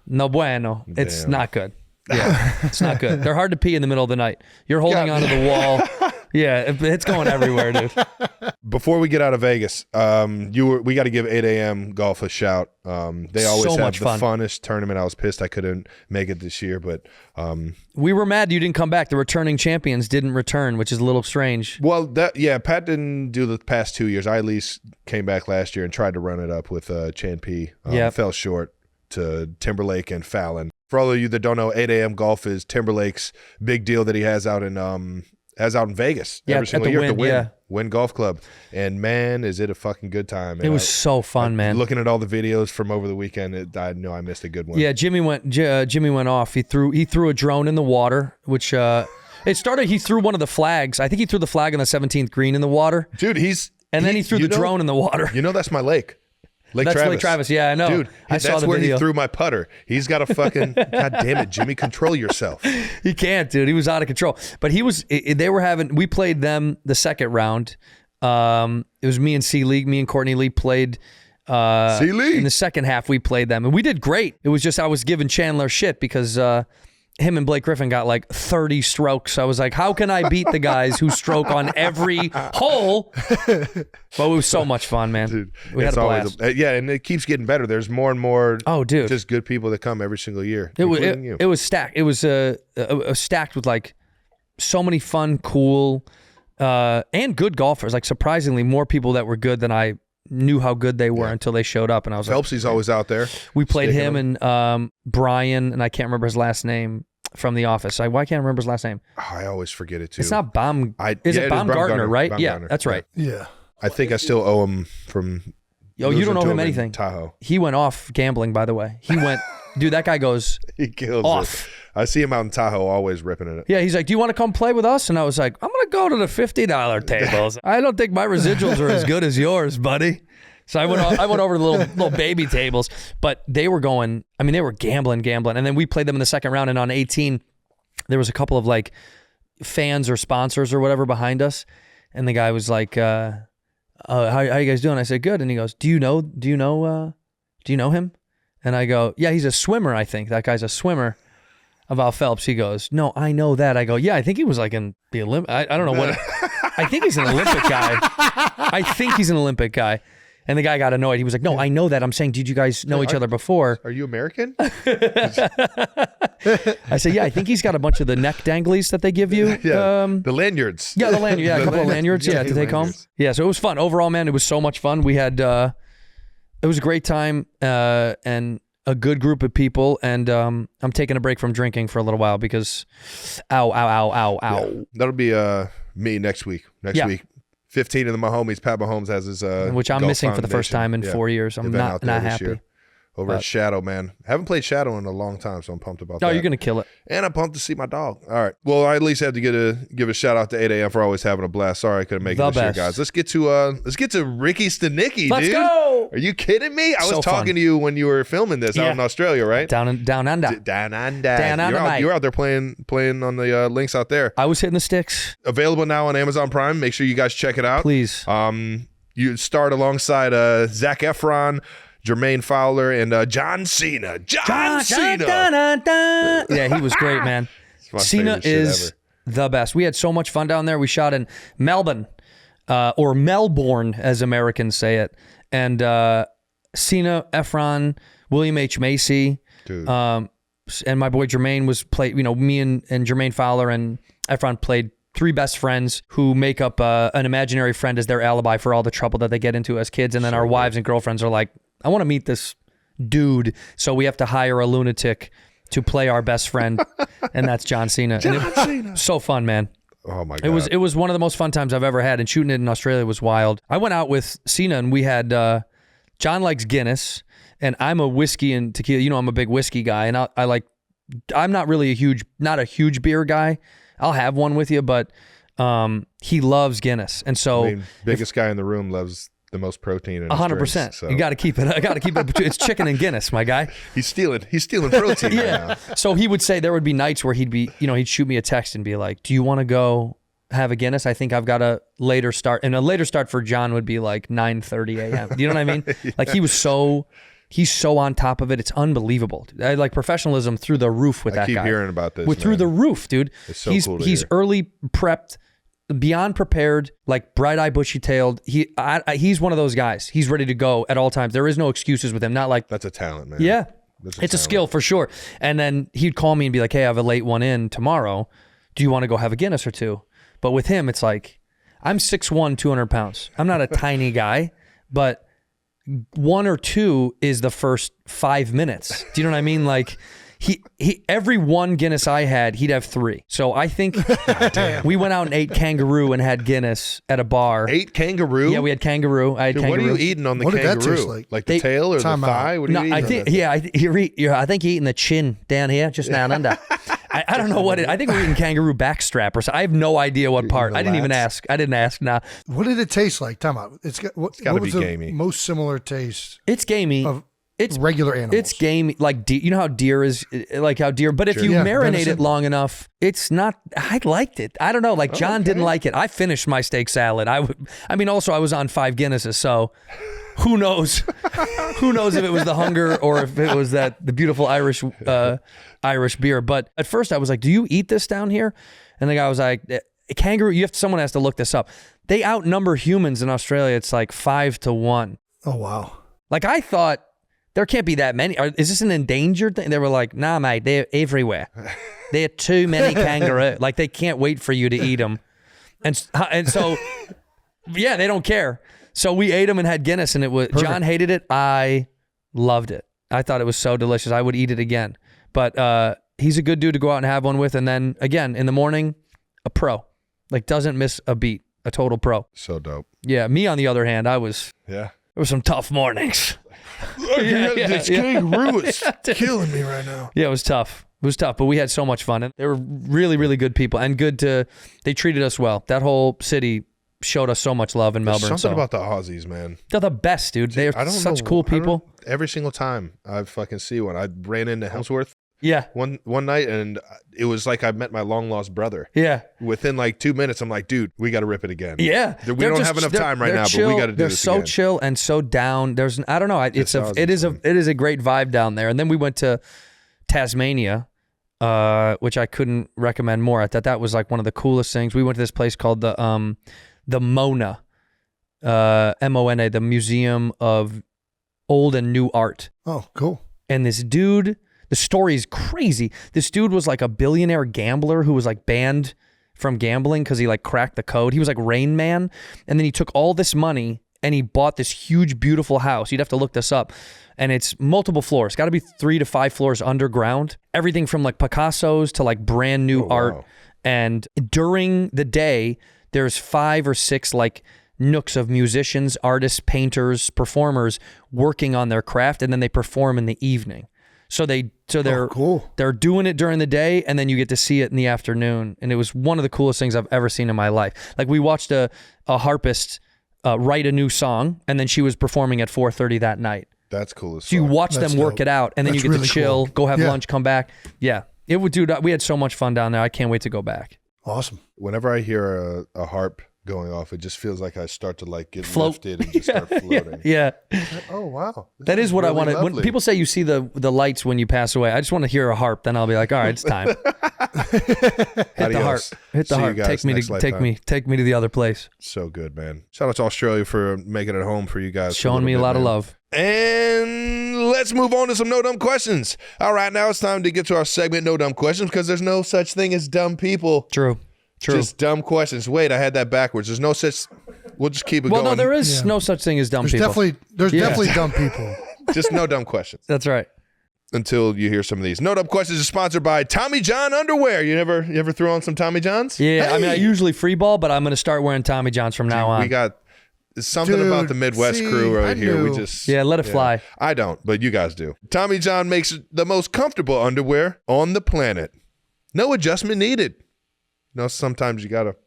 no bueno. It's not good. Yeah, it's not good. They're hard to pee in the middle of the night. You're holding onto the wall. Yeah, it's going everywhere, dude. Before we get out of Vegas, we got to give 8 a.m. golf a shout. They always have the funnest tournament. I was pissed I couldn't make it this year, but we were mad you didn't come back. The returning champions didn't return, which is a little strange. Well, Pat didn't do the past 2 years. I at least came back last year and tried to run it up with Chan P. Fell short to Timberlake and Fallon. For all of you that don't know, 8 a.m. golf is Timberlake's big deal that he has out in Vegas every single year at the Wynn Golf Club. And man, is it a fucking good time. And it was so fun, man. Looking at all the videos from over the weekend, I know I missed a good one. Yeah, Jimmy went off. He threw a drone in the water, which it started. He threw one of the flags. I think he threw the flag on the 17th green in the water. Dude, then he threw the drone in the water. You know that's my lake. That's Lake Travis. Yeah, I know. Dude, I saw the where video. He threw my putter. He's got a fucking, God damn it, Jimmy, control yourself. He can't, dude. He was out of control. But we played them the second round. It was me and C League. Me and Courtney Lee played Sealy? In the second half, we played them, and we did great. It was just I was giving Chandler shit because him and Blake Griffin got like 30 strokes. I was like, how can I beat the guys who stroke on every hole? But it was so much fun, man. Dude, we had a blast. Yeah, and it keeps getting better. There's more and more just good people that come every single year. It was stacked. It was stacked with like so many fun, cool, and good golfers. Like surprisingly, more people that were good than I knew how good they were until they showed up. And I was Phelpsy's always out there. We played him and Brian, and I can't remember his last name from The Office. Why can't I remember his last name? Oh, I always forget it too. It's not Is it Baumgartner, right? Baumgartner. That's right. Yeah. I think I still owe him from. Yo, you don't losing owe to him in anything. Tahoe. He went off gambling, by the way. He went, dude, that guy goes He kills off. it. I see him out in Tahoe always ripping it. Yeah, he's like, do you want to come play with us? And I was like, I'm going to go to the $50 tables. I don't think my residuals are as good as yours, buddy. So I went over to the little baby tables, but they were going, I mean, they were gambling. And then we played them in the second round, and on 18, there was a couple of like fans or sponsors or whatever behind us. And the guy was like, how you guys doing? I said, good. And he goes, do you know him? And I go, yeah, he's a swimmer, I think. That guy's a swimmer. About Phelps, he goes, no, I know that. I go, yeah, I think he was like in the Olympic. I don't know what. I think he's an Olympic guy. I think he's an Olympic guy. And the guy got annoyed. He was like, no, I know that. I'm saying, did you guys know each other before? Are you American? I said, yeah, I think he's got a bunch of the neck danglies that they give you. Yeah, the lanyards. Yeah, the lanyard. Yeah, a couple of lanyards. Yeah, to take home. Yeah, so it was fun. Overall, man, it was so much fun. We had, it was a great time and a good group of people. And I'm taking a break from drinking for a little while because, ow. Yeah, that'll be me next week. Next week. 15 of the Mahomes. Pat Mahomes has his which I'm golf missing for the first time in 4 years. I'm not happy. Year. Over at Shadow, man. Haven't played Shadow in a long time, so I'm pumped about that. Oh, you're going to kill it. And I'm pumped to see my dog. All right. Well, I at least had to give a shout out to 8 a.m. for always having a blast. Sorry I couldn't make it this year, guys. Let's get to Ricky Stanicki, dude. Let's go. Are you kidding me? I was So talking fun. to you when you were filming this out in Australia, right? Down under. Down under. Down under, mate. You're out there playing on the links out there. I was hitting the sticks. Available now on Amazon Prime. Make sure you guys check it out. Please. You start alongside Zac Efron, Jermaine Fowler, and John Cena. John Cena. Yeah, he was great, man. Cena is the best. We had so much fun down there. We shot in Melbourne, or Melbourne, as Americans say it. And Cena, Efron, William H. Macy, Dude. and my boy Jermaine was played. You know, me and Jermaine Fowler and Efron played three best friends who make up an imaginary friend as their alibi for all the trouble that they get into as kids. And then our wives and girlfriends are like, I want to meet this dude, so we have to hire a lunatic to play our best friend, and that's John Cena. Cena. So fun, man. Oh my God. It was one of the most fun times I've ever had, and shooting it in Australia was wild. I went out with Cena, and we had John likes Guinness, and I'm a whiskey and tequila. You know, I'm a big whiskey guy, and I'm not really not a huge beer guy. I'll have one with you, but he loves Guinness, and so biggest guy in the room loves the most protein in 100%. So. You got to keep it. I got to keep it. It's chicken and Guinness, my guy. He's stealing protein. Yeah. Right now. So he would say there would be nights where he'd shoot me a text and be like, "Do you want to go have a Guinness? I think I've got a later start." And a later start for John would be like 9:30 a.m. Do you know what I mean? Yeah. Like he's so on top of it. It's unbelievable. I like professionalism through the roof with that guy. I keep hearing about this. Through the roof, dude. It's so cool to he's hear. early prepped, beyond prepared, like bright-eyed, bushy-tailed. He's one of those guys. He's ready to go at all times. There is no excuses with him. Not like that's a talent, man. Yeah, it's a skill for sure. And then he'd call me and be like, "Hey, I have a late one in tomorrow. Do you want to go have a Guinness or two?" But with him, it's like I'm 6'1", 200 pounds. I'm not a tiny guy, but one or two is the first 5 minutes. Do you know what I mean? Like he every one Guinness I had, he'd have three. So I think we went out and ate kangaroo and had Guinness at a bar. Ate kangaroo? Yeah, we had kangaroo. I had kangaroo. What are you eating on the kangaroo? What did that taste like? The tail or the thigh? What are you eating? I think you're eating the chin down here, just down under. I don't know what it. I think we're eating kangaroo backstrap or something. I have no idea what part. I didn't even ask. I didn't ask. Nah. What did it taste like? Time out. It's got to be was the gamey. most similar taste? It's gamey. It's regular animals. It's gamey, like you know how deer is, but if you marinate venison. it long enough, it's not. I liked it. I don't know. Like John didn't like it. I finished my steak salad. I was on 5 Guinnesses, so who knows? Who knows if it was the hunger or if it was the beautiful Irish beer? But at first I was like, "Do you eat this down here?" And the guy was like, "Kangaroo." Someone has to look this up. They outnumber humans in Australia. It's like 5-1. Oh wow! Like I thought. There can't be that many. Is this an endangered thing? They were like, nah, mate, they're everywhere. There are too many kangaroo. Like, they can't wait for you to eat them. And so, yeah, they don't care. So we ate them and had Guinness, and it was John hated it. I loved it. I thought it was so delicious. I would eat it again. But he's a good dude to go out and have one with. And then, again, in the morning, a pro. Like, doesn't miss a beat. A total pro. So dope. Yeah, me, on the other hand, there were some tough mornings. This kangaroo is killing me right now. Yeah, it was tough. But we had so much fun. And they were really, really good people and they treated us well. That whole city showed us so much love in Melbourne. Something about the Aussies, man. They're the best, dude. They're such cool people. Every single time I fucking see one, I ran into Hemsworth. Yeah. One night, and it was like I met my long lost brother. Yeah. Within like 2 minutes, I'm like, dude, we got to rip it again. Yeah. We don't have enough time right now, but we got to do this again. They're so chill and so down. I don't know. It is a great vibe down there. And then we went to Tasmania, which I couldn't recommend more. I thought that was like one of the coolest things. We went to this place called the Mona, MONA, the Museum of Old and New Art. Oh, cool. And this dude, the story is crazy. This dude was like a billionaire gambler who was like banned from gambling because he like cracked the code. He was like Rain Man. And then he took all this money and he bought this huge, beautiful house. You'd have to look this up. And it's multiple floors. Got to be 3 to 5 floors underground. Everything from like Picasso's to like brand new art. Wow. And during the day, there's 5 or 6 like nooks of musicians, artists, painters, performers working on their craft, and then they perform in the evening. So they're cool. They're doing it during the day, and then you get to see it in the afternoon. And it was one of the coolest things I've ever seen in my life. Like we watched a harpist write a new song, and then she was performing at 4:30 that night. That's cool. So you watch them work it out, and then you get to chill, go have lunch, come back. Yeah, it would, dude. We had so much fun down there. I can't wait to go back. Awesome. Whenever I hear a harp going off, it just feels like I start to like get lifted and just start floating. Yeah. Oh wow. That is what really I wanted. lovely. When people say you see the lights when you pass away, I just want to hear a harp. Then I'll be like, all right, it's time. Hit the harp. Hit the See you harp. guys Take me next lifetime. take me to the other place. So good, man. Shout out to Australia for making it home for you guys. Showing me a lot of love. And let's move on to some no dumb questions. All right, now it's time to get to our segment, No Dumb Questions, because there's no such thing as dumb people. True. Just dumb questions. Wait, I had that backwards. There's no such. We'll just keep it going. Well, no, there is no such thing as dumb people. There's definitely dumb people. Just no dumb questions. That's right. Until you hear some of these. No Dumb Questions is sponsored by Tommy John Underwear. You ever throw on some Tommy Johns? Yeah, Hey! I mean, I usually free ball, but I'm going to start wearing Tommy Johns from now on. We got something about the Midwest crew right here. We just let it fly. I don't, but you guys do. Tommy John makes the most comfortable underwear on the planet. No adjustment needed. No, sometimes you gotta.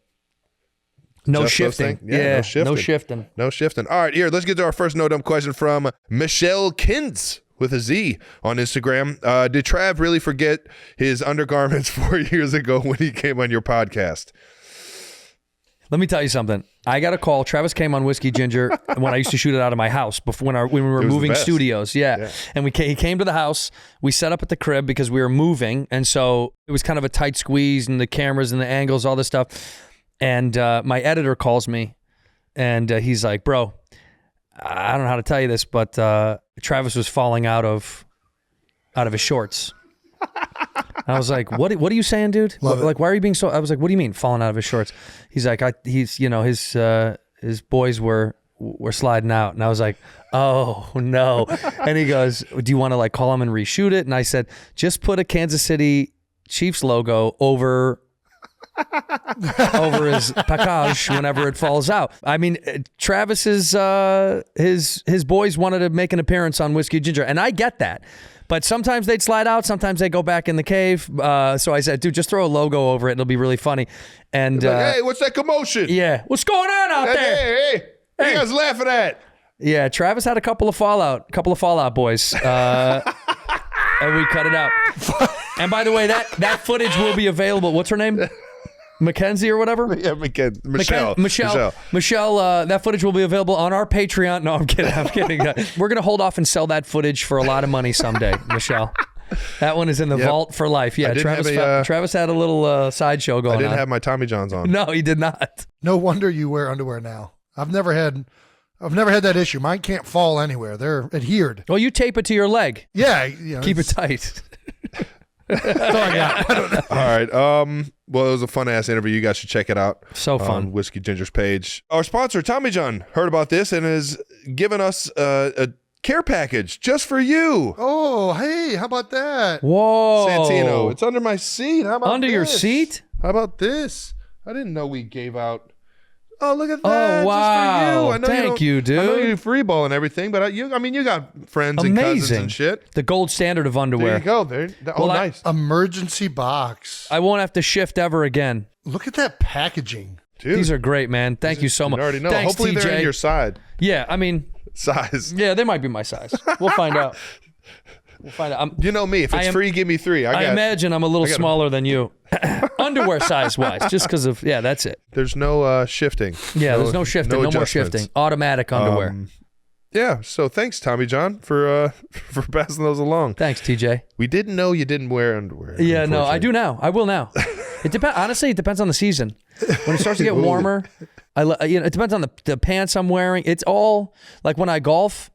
No adjust those shifting. things. Yeah, No shifting. No shifting. All right, here, let's get to our first no dumb question from Michelle Kins with a Z on Instagram. Did Trav really forget his undergarments 4 years ago when he came on your podcast? Let me tell you something. I got a call. Travis came on Whiskey Ginger when I used to shoot it out of my house before when we were moving studios. Yeah. And he came to the house. We set up at the crib because we were moving. And so it was kind of a tight squeeze and the cameras and the angles, all this stuff. And my editor calls me and he's like, bro, I don't know how to tell you this, but Travis was falling out of his shorts. I was like, what are you saying, dude? Like, why are you being so? I was like, what do you mean falling out of his shorts? He's like, his boys were sliding out. And I was like, oh no. And he goes, do you want to like call him and reshoot it? And I said, just put a Kansas City Chiefs logo over his package whenever it falls out. I mean, Travis's his boys wanted to make an appearance on Whiskey Ginger, and I get that. But sometimes they'd slide out. Sometimes they go back in the cave. So I said, dude, just throw a logo over it. It'll be really funny. And like, hey, what's that commotion? Yeah. What's going on out there? Hey, what you guys laughing at? Yeah, Travis had a couple of Fallout boys. And we cut it out. And by the way, that footage will be available. What's her name? Mackenzie or whatever? Yeah, Michelle. Michelle, that footage will be available on our Patreon. No, I'm kidding. We're going to hold off and sell that footage for a lot of money someday, Michelle. That one is in the vault for life. Yeah, Travis had a little sideshow going on. I didn't have my Tommy Johns on. No, he did not. No wonder you wear underwear now. I've never had that issue. Mine can't fall anywhere. They're adhered. Well, you tape it to your leg. Yeah. Keep it tight. That's all I got. I don't know. All right. Well, it was a fun-ass interview. You guys should check it out. So fun. On Whiskey Ginger's page. Our sponsor, Tommy John, heard about this and has given us a care package just for you. Oh, hey, how about that? Whoa. Santino, it's under my seat. How about Under your seat? How about this? I didn't know we gave out. Oh, look at that. Oh, wow. Just for you. I know Thank you, dude. I know you free ball and everything, but you got friends and cousins and shit. The gold standard of underwear. There you go. Nice. Emergency box. I won't have to shift ever again. Look at that packaging. Dude, These are great, man. Thank you so much. You already know. Thanks, Hopefully TJ. they're in your size. Yeah, I mean. Yeah, they might be my size. We'll find out. You know me. If it's free, give me 3. I imagine I'm a little smaller than you. Underwear size-wise, just because of, that's it. There's no shifting. Yeah, there's no shifting. No more shifting. Automatic underwear. Yeah, so thanks, Tommy John, for passing those along. Thanks, TJ. We didn't know you didn't wear underwear. Yeah, no, I do now. I will now. Honestly, it depends on the season. When it starts to get warmer, it depends on the pants I'm wearing. It's all, like when I golf,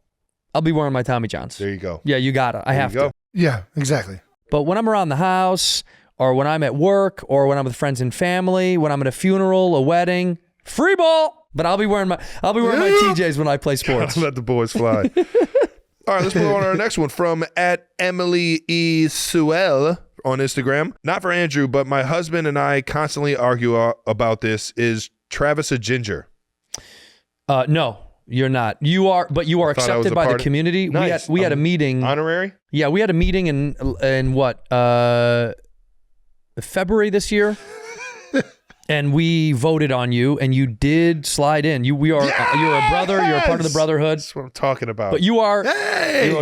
I'll be wearing my Tommy Johns. There you go. Yeah, you got it. I have to. Yeah, exactly. But when I'm around the house, or when I'm at work, or when I'm with friends and family, when I'm at a funeral, a wedding, free ball. But I'll be wearing my TJs when I play sports. Let the boys fly. All right, let's move on to our next one from @EmilyE. on Instagram. Not for Andrew, but my husband and I constantly argue about this. Is Travis a ginger? No. You're not. You are, but you are accepted by the community. Nice. We had a meeting. Honorary? Yeah, we had a meeting in what? February this year. And we voted on you, and you did slide in. You're a brother. You're a part of the brotherhood. That's what I'm talking about. But you are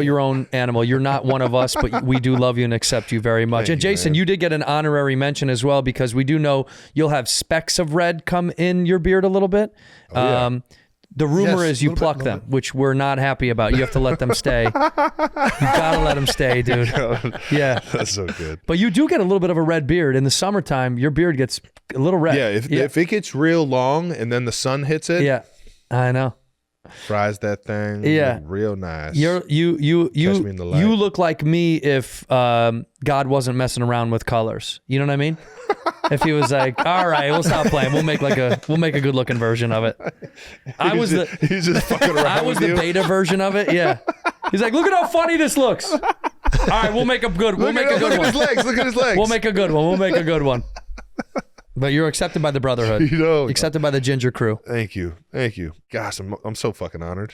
your own animal. You're not one of us, but we do love you and accept you very much. Thank you, Jason, man. you did get an honorary mention as well, because we do know you'll have specks of red come in your beard a little bit. Yeah. The rumor is you pluck them, which we're not happy about. You have to let them stay. You gotta let them stay, dude. Yeah. That's so good. But you do get a little bit of a red beard. In the summertime, your beard gets a little red. Yeah, if it gets real long and then the sun hits it, yeah, I know. Fries that thing. Yeah, real nice. You Catch me in the light. You look like me if God wasn't messing around with colors. You know what I mean? If he was like, all right, we'll stop playing. We'll make a good looking version of it. He's just fucking around. I was the beta version of it. Yeah. He's like, look at how funny this looks. All right, we'll make a good one. Look at his legs. Look at his legs. We'll make a good one. But you're accepted by the brotherhood. Accepted by the ginger crew. Thank you. Gosh, I'm so fucking honored.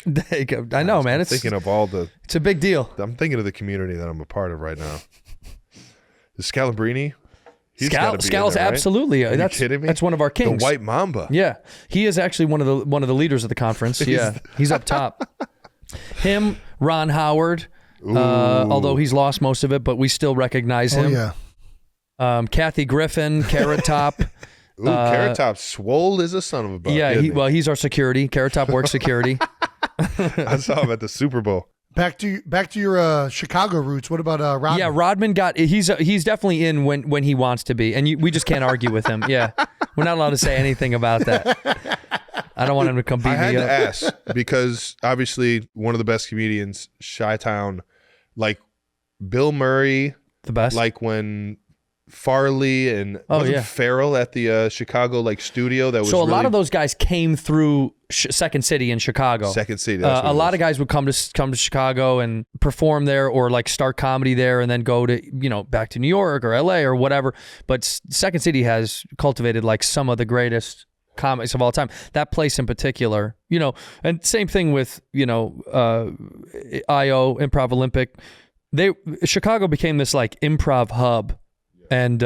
I know, man. It's thinking of all the. It's a big deal. I'm thinking of the community that I'm a part of right now. Is Scalabrini? Scal's absolutely. Are you kidding me? That's one of our kings. The White Mamba. Yeah, he is actually one of the leaders of the conference. Yeah, he's up top. Him, Ron Howard. Although he's lost most of it, but we still recognize him. Oh yeah. Kathy Griffin, Carrot Top. Carrot Top, swole is a son of a buck. Yeah, he's our security. Carrot Top works security. I saw him at the Super Bowl. Back to your Chicago roots. What about Rodman? Yeah, Rodman he's definitely in when he wants to be, and we just can't argue with him. Yeah, we're not allowed to say anything about that. I don't want him to come beat me up. I had to ask because obviously one of the best comedians, Chi-Town, like Bill Murray, the best. Like when Farley and Farrell at the Chicago studio that was so a lot of those guys came through Second City in Chicago. Second City. A lot of guys would come to Chicago and perform there, or start comedy there, and then go to back to New York or LA or whatever. But Second City has cultivated some of the greatest comics of all time. That place in particular, and same thing with IO Improv Olympic. Chicago became this improv hub. And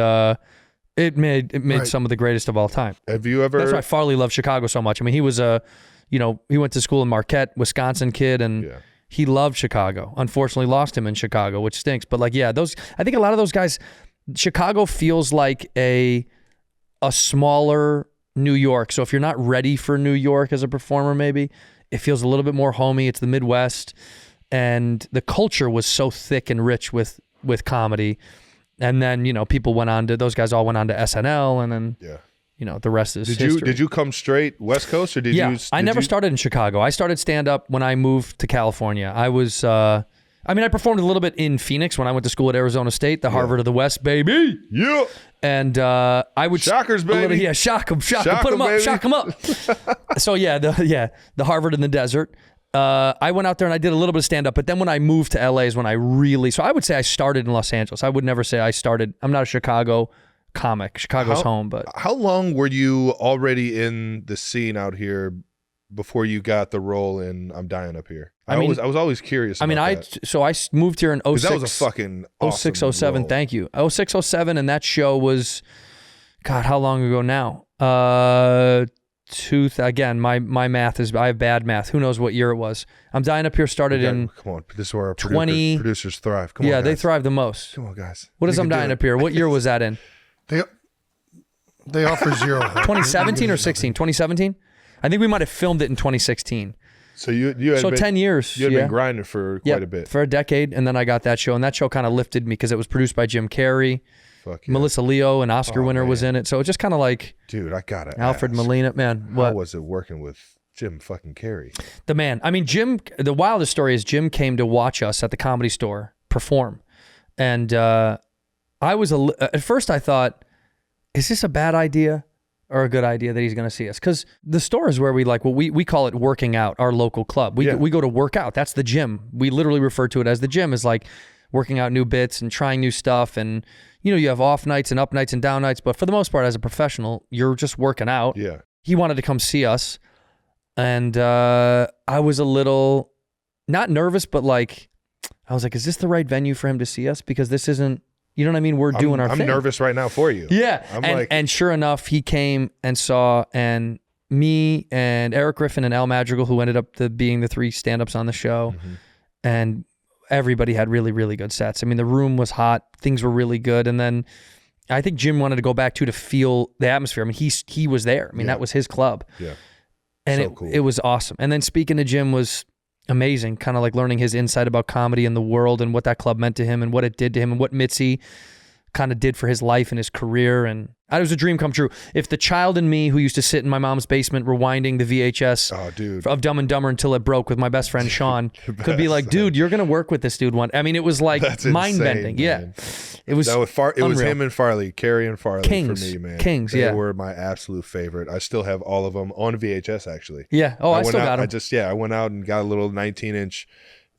it made some of the greatest of all time. Have you ever? That's why Farley loved Chicago so much. I mean, he was a you know, he went to school in Marquette, Wisconsin kid, and he loved Chicago. Unfortunately, lost him in Chicago, which stinks. But like, yeah, I think a lot of those guys, Chicago feels like a smaller New York. So if you're not ready for New York as a performer, maybe it feels a little bit more homey. It's the Midwest, and the culture was so thick and rich with comedy. And then, you know, those guys all went on to SNL, and then you know, the rest is history. Did you come straight West Coast, or did you? I never started in Chicago. I started stand-up when I moved to California. I was, I performed a little bit in Phoenix when I went to school at Arizona State, the Harvard of the West, baby. Yeah. And I would... Shockers, baby. Shock them, put them up, shock them up. So the Harvard in the desert. I went out there and I did a little bit of stand-up, but then when I moved to LA is when I really... So I would say I started in Los Angeles. I would never say I started... I'm not a Chicago comic. Chicago's home, but... How long were you already in the scene out here before you got the role in I'm Dying Up Here? I was always curious about that. So I moved here in 06. That was a fucking awesome 06, 07, role. thank you. 06, 07, and that show was... God, how long ago now? Again, my math is... I have bad math. Who knows what year it was? I'm Dying Up Here started in... Come on, this is where our 20... producers thrive. Come on, yeah, guys. they thrive the most. Come on, guys. What is I'm Dying Up Here? What year was that in? They offer zero. 2017 or 16? 2017? I think we might have filmed it in 2016. So you had 10 years. You had been grinding for quite a bit. For a decade, and then I got that show, and that show kind of lifted me because it was produced by Jim Carrey. Fuck yeah. Melissa Leo, an Oscar winner, was in it. So it just kind of like... Dude, I got it. Alfred Molina, man. What? How was it working with Jim fucking Carrey? The man. I mean, Jim, the wildest story is Jim came to watch us at the Comedy Store perform. And I was, at first I thought, is this a bad idea or a good idea that he's going to see us? Because the store is where we call it working out, our local club. We go to work out. That's the gym. We literally refer to it as the gym, is like working out new bits and trying new stuff. And, you know, you have off nights and up nights and down nights. But for the most part, as a professional, you're just working out. Yeah. He wanted to come see us. And I was a little, not nervous, but like, I was like, is this the right venue for him to see us? Because this isn't, you know what I mean? We're doing our thing. I'm nervous right now for you. Yeah. And sure enough, he came and saw, and me and Eric Griffin and Al Madrigal, who ended up being the three stand-ups on the show. Mm-hmm. And everybody had really, really good sets. I mean, the room was hot. Things were really good. And then I think Jim wanted to go back to feel the atmosphere. I mean, he was there. I mean, that was his club. Yeah. And cool. It was awesome. And then speaking to Jim was amazing, kind of like learning his insight about comedy and the world and what that club meant to him and what it did to him and what Mitzi kind of did for his life and his career. And it was a dream come true. If the child in me who used to sit in my mom's basement rewinding the VHS of Dumb and Dumber until it broke with my best friend Sean could be like, dude, you're going to work with this dude one. I mean, it was like mind-bending. Yeah. It was it was him and Farley, Carey and Farley for me, man. They were my absolute favorite. I still have all of them on VHS, actually. Yeah. Oh, I still got them. I went out and got a little 19-inch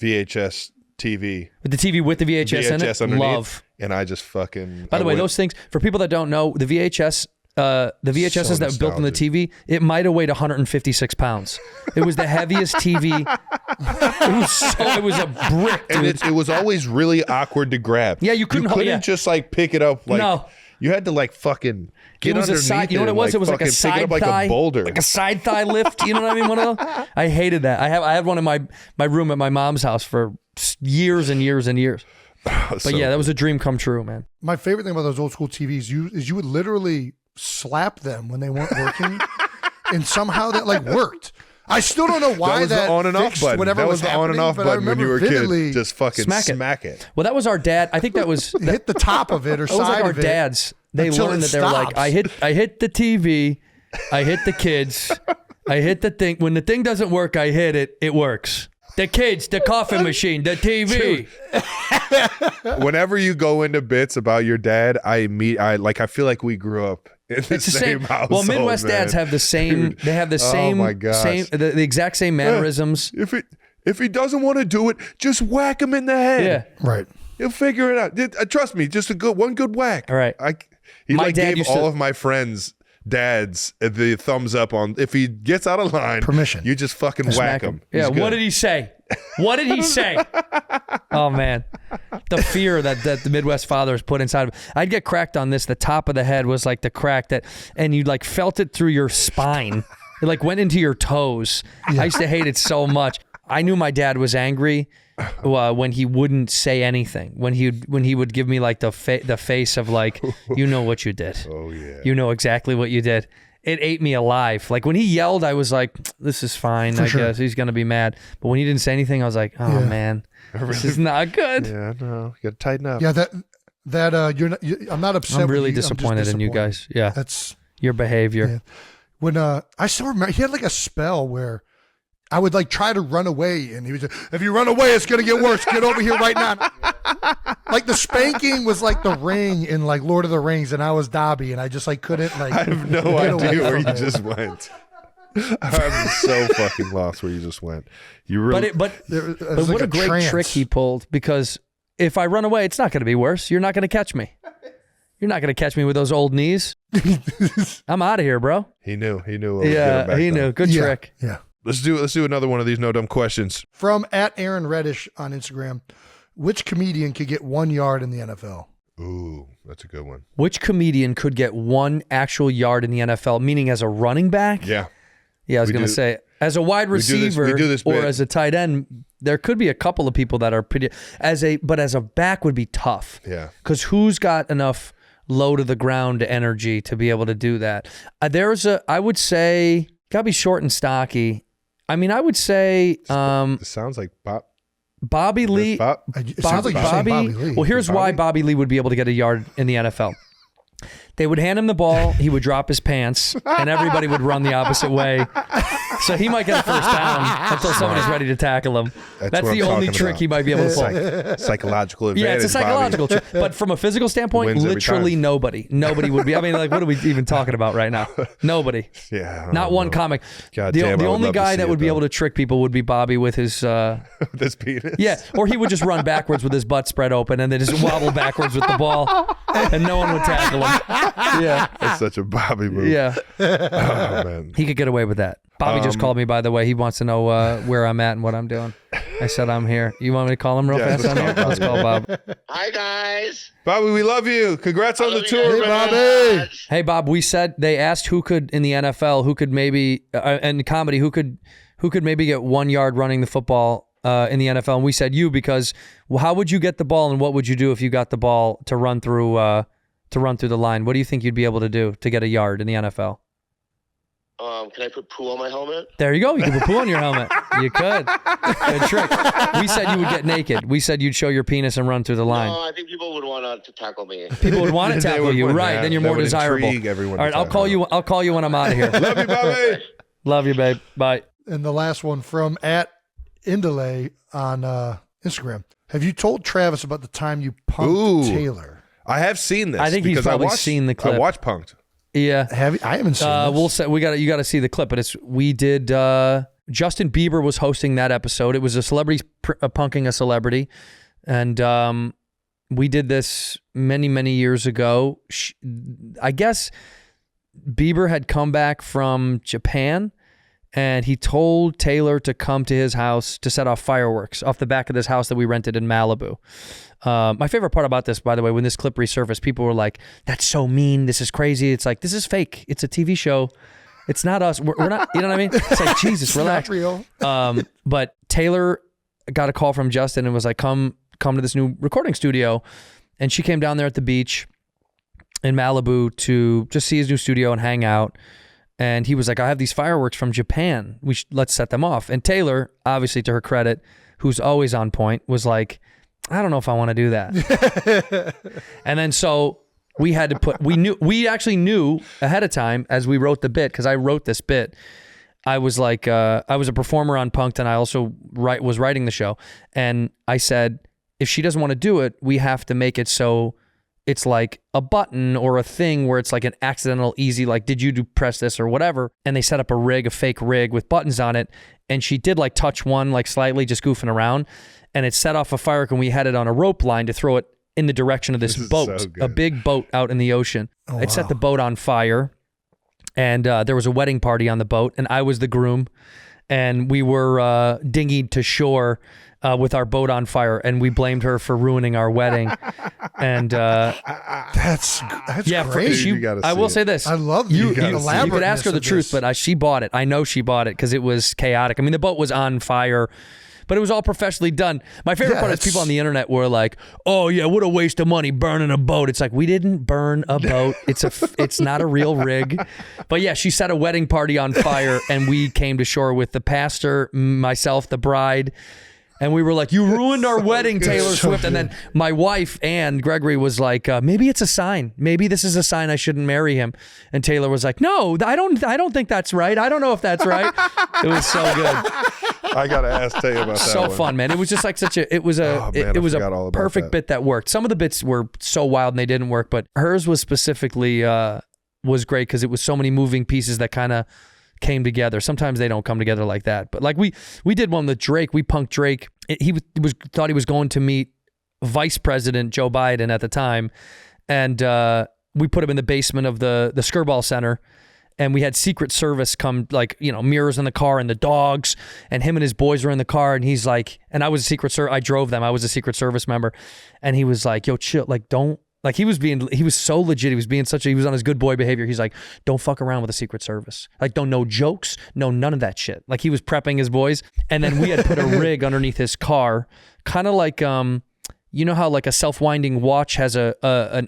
VHS TV. With the TV with the VHS in it? Underneath, love. And I just fucking... By the way, those things, for people that don't know, the VHS... the VHSs that were built in the TV, it might have weighed 156 pounds. It was the heaviest TV. It was a brick, dude. And it was always really awkward to grab. Yeah, you couldn't just like pick it up. Like, no. You had to like fucking get underneath a side, you know what it was? It was like a side thigh, like a boulder. Like a side thigh lift. You know what I mean? One of those. I hated that. I had one in my room at my mom's house for years and years and years. But yeah, that was a dream come true, man. My favorite thing about those old school TVs is you would literally slap them when they weren't working, and somehow that like worked. I still don't know why that was the on and off button. That was the on and off button when you were a kid. Just fucking smack it. Well, that was our dad. I think that was hit the top of it or side of it. It was like our dads. They learned that they were like, I hit the TV, I hit the kids, I hit the thing. When the thing doesn't work, I hit it. It works. The kids, the coffee machine, the TV. Whenever you go into bits about your dad, I feel like we grew up in the same household. Well, Midwest dads have the same. Dude. They have the same. Oh my gosh. The exact same mannerisms. If he doesn't want to do it, just whack him in the head. Yeah, right. He'll figure it out. Trust me, just one good whack. All right. He gave all of my friends. Dads, the thumbs up on if he gets out of line. Permission. You just fucking whack him. Yeah. What did he say? What did he say? Oh man, the fear that the Midwest fathers put inside of. I'd get cracked on this. The top of the head was like the crack and you like felt it through your spine. It like went into your toes. I used to hate it so much. I knew my dad was angry when he wouldn't say anything. When he would give me like the face of like, you know what you did. Oh yeah. You know exactly what you did. It ate me alive. Like when he yelled, I was like, this is fine. I guess he's going to be mad. But when he didn't say anything, I was like, oh man, this is not good. Yeah, no, you got to tighten up. Yeah, I'm not upset. I'm really with you. disappointed in you guys. Yeah. That's your behavior. Yeah. When I still remember, he had like a spell where I would like try to run away, and he was like, if you run away, it's gonna get worse. Get over here right now. Like the spanking was like the ring in like Lord of the Rings, and I was Dobby, and I just like couldn't like. I have no idea where you just went. I'm so fucking lost where you just went. You really, but what a great trick he pulled, because if I run away, it's not going to be worse. You're not going to catch me. You're not going to catch me with those old knees. I'm out of here, bro. He knew. Yeah, he knew. Good trick. Yeah. Let's do another one of these no dumb questions. From @AaronReddish on Instagram, which comedian could get 1 yard in the NFL? Ooh, that's a good one. Which comedian could get 1 actual yard in the NFL, meaning as a running back? Yeah. Yeah, I was going to say, as a wide receiver or as a tight end, there could be a couple of people that are pretty, but as a back would be tough. Yeah. Because who's got enough low to the ground energy to be able to do that? I would say, gotta be short and stocky. I mean, I would say, This sounds like Bobby Lee. It sounds like you're saying Bobby Lee. Well, here's why Bobby Lee would be able to get a yard in the NFL. They would hand him the ball, he would drop his pants, and everybody would run the opposite way. So he might get a first down until somebody's ready to tackle him. That's the only trick he might be able to pull. Psychological advantage. Yeah, it's a psychological trick. But from a physical standpoint, literally nobody would be. I mean, like, what are we even talking about right now? Nobody. Yeah. Not one comic. The only guy that would be able to trick people would be Bobby with his... this penis? Yeah, or he would just run backwards with his butt spread open and then just wobble backwards with the ball, and no one would tackle him. Yeah. That's such a Bobby move. Yeah. Oh, man. He could get away with that. Bobby just called me, by the way. He wants to know where I'm at and what I'm doing. I said I'm here. You want me to call him real fast? Let's call Bob. Hi, guys. Bobby, we love you. Congrats on the tour, Hey, man. Bobby. Hey, Bob, they asked who could, in the NFL, who could maybe, and comedy, who could maybe get 1 yard running the football in the NFL. And we said you, because how would you get the ball and what would you do if you got the ball to run through the line? What do you think you'd be able to do to get a yard in the NFL? Can I put poo on my helmet? There you go. You can put poo on your helmet. You could. Good trick. We said you would get naked. We said you'd show your penis and run through the line. No, I think people would want to tackle me. People would want to tackle you, right? Then you're more desirable. Everyone all right, I'll call you when I'm out of here. Love you, Bobby. Love you, babe. Bye. And the last one from @Indele on Instagram. Have you told Travis about the time you punked Taylor? I have seen this. I think he's probably seen the clip. I watched Punked. Yeah. Have you? I haven't seen this. You got to see the clip, but we did Justin Bieber was hosting that episode. It was a celebrity punking a celebrity, and we did this many years ago. I guess Bieber had come back from Japan, and he told Taylor to come to his house to set off fireworks off the back of this house that we rented in Malibu. My favorite part about this, by the way, when this clip resurfaced, people were like, that's so mean. This is crazy. It's like, this is fake. It's a TV show. It's not us. We're not, you know what I mean? It's like, Jesus, relax. Not real. But Taylor got a call from Justin and was like, come to this new recording studio. And she came down there at the beach in Malibu to just see his new studio and hang out. And he was like, I have these fireworks from Japan. Let's set them off. And Taylor, obviously to her credit, who's always on point, was like, I don't know if I want to do that. And then so we had to we actually knew ahead of time as we wrote the bit, because I wrote this bit. I was like, I was a performer on Punk'd, and I also was writing the show. And I said, if she doesn't want to do it, we have to make it so it's like a button or a thing where it's like an accidental easy, like, did you press this or whatever? And they set up a fake rig with buttons on it. And she did like touch one, like slightly just goofing around. And it set off a firework, and we had it on a rope line to throw it in the direction of this boat, so a big boat out in the ocean. Oh, it set the boat on fire. And there was a wedding party on the boat, and I was the groom. and we were dinghied to shore with our boat on fire, and we blamed her for ruining our wedding. And that's yeah, great. I will say this. I love the you could ask her the truth, but she bought it. I know she bought it because it was chaotic. I mean, the boat was on fire, but it was all professionally done. My favorite part is people on the internet were like, "Oh yeah, what a waste of money burning a boat." It's like, we didn't burn a boat. It's not a real rig. But yeah, she set a wedding party on fire, and we came to shore with the pastor, myself, the bride. And we were like, "You ruined our wedding, Taylor Swift." And then my wife, Ann Gregory, was like, "Maybe it's a sign. Maybe this is a sign I shouldn't marry him." And Taylor was like, "No, I don't think that's right. I don't know if that's right." It was so good. I gotta ask Taylor about that. So one. fun, man. It was just like it was a perfect bit that worked. Some of the bits were so wild and they didn't work, but hers was specifically was great because it was so many moving pieces that kind of came together. Sometimes they don't come together like that. But like we did one with Drake. We punked Drake. He thought he was going to meet Vice President Joe Biden at the time, and we put him in the basement of the Skirball Center, and we had Secret Service come, like, mirrors in the car and the dogs, and him and his boys were in the car, and he's like, and I was a Secret Service. I drove them. I was a Secret Service member, and he was like, "Yo, chill. Like, don't." Like he was so legit. He was on his good boy behavior. He's like, "Don't fuck around with the Secret Service. Like, don't know jokes, no none of that shit." Like he was prepping his boys. And then we had put a rig underneath his car, kind of like, you know how like a self-winding watch has a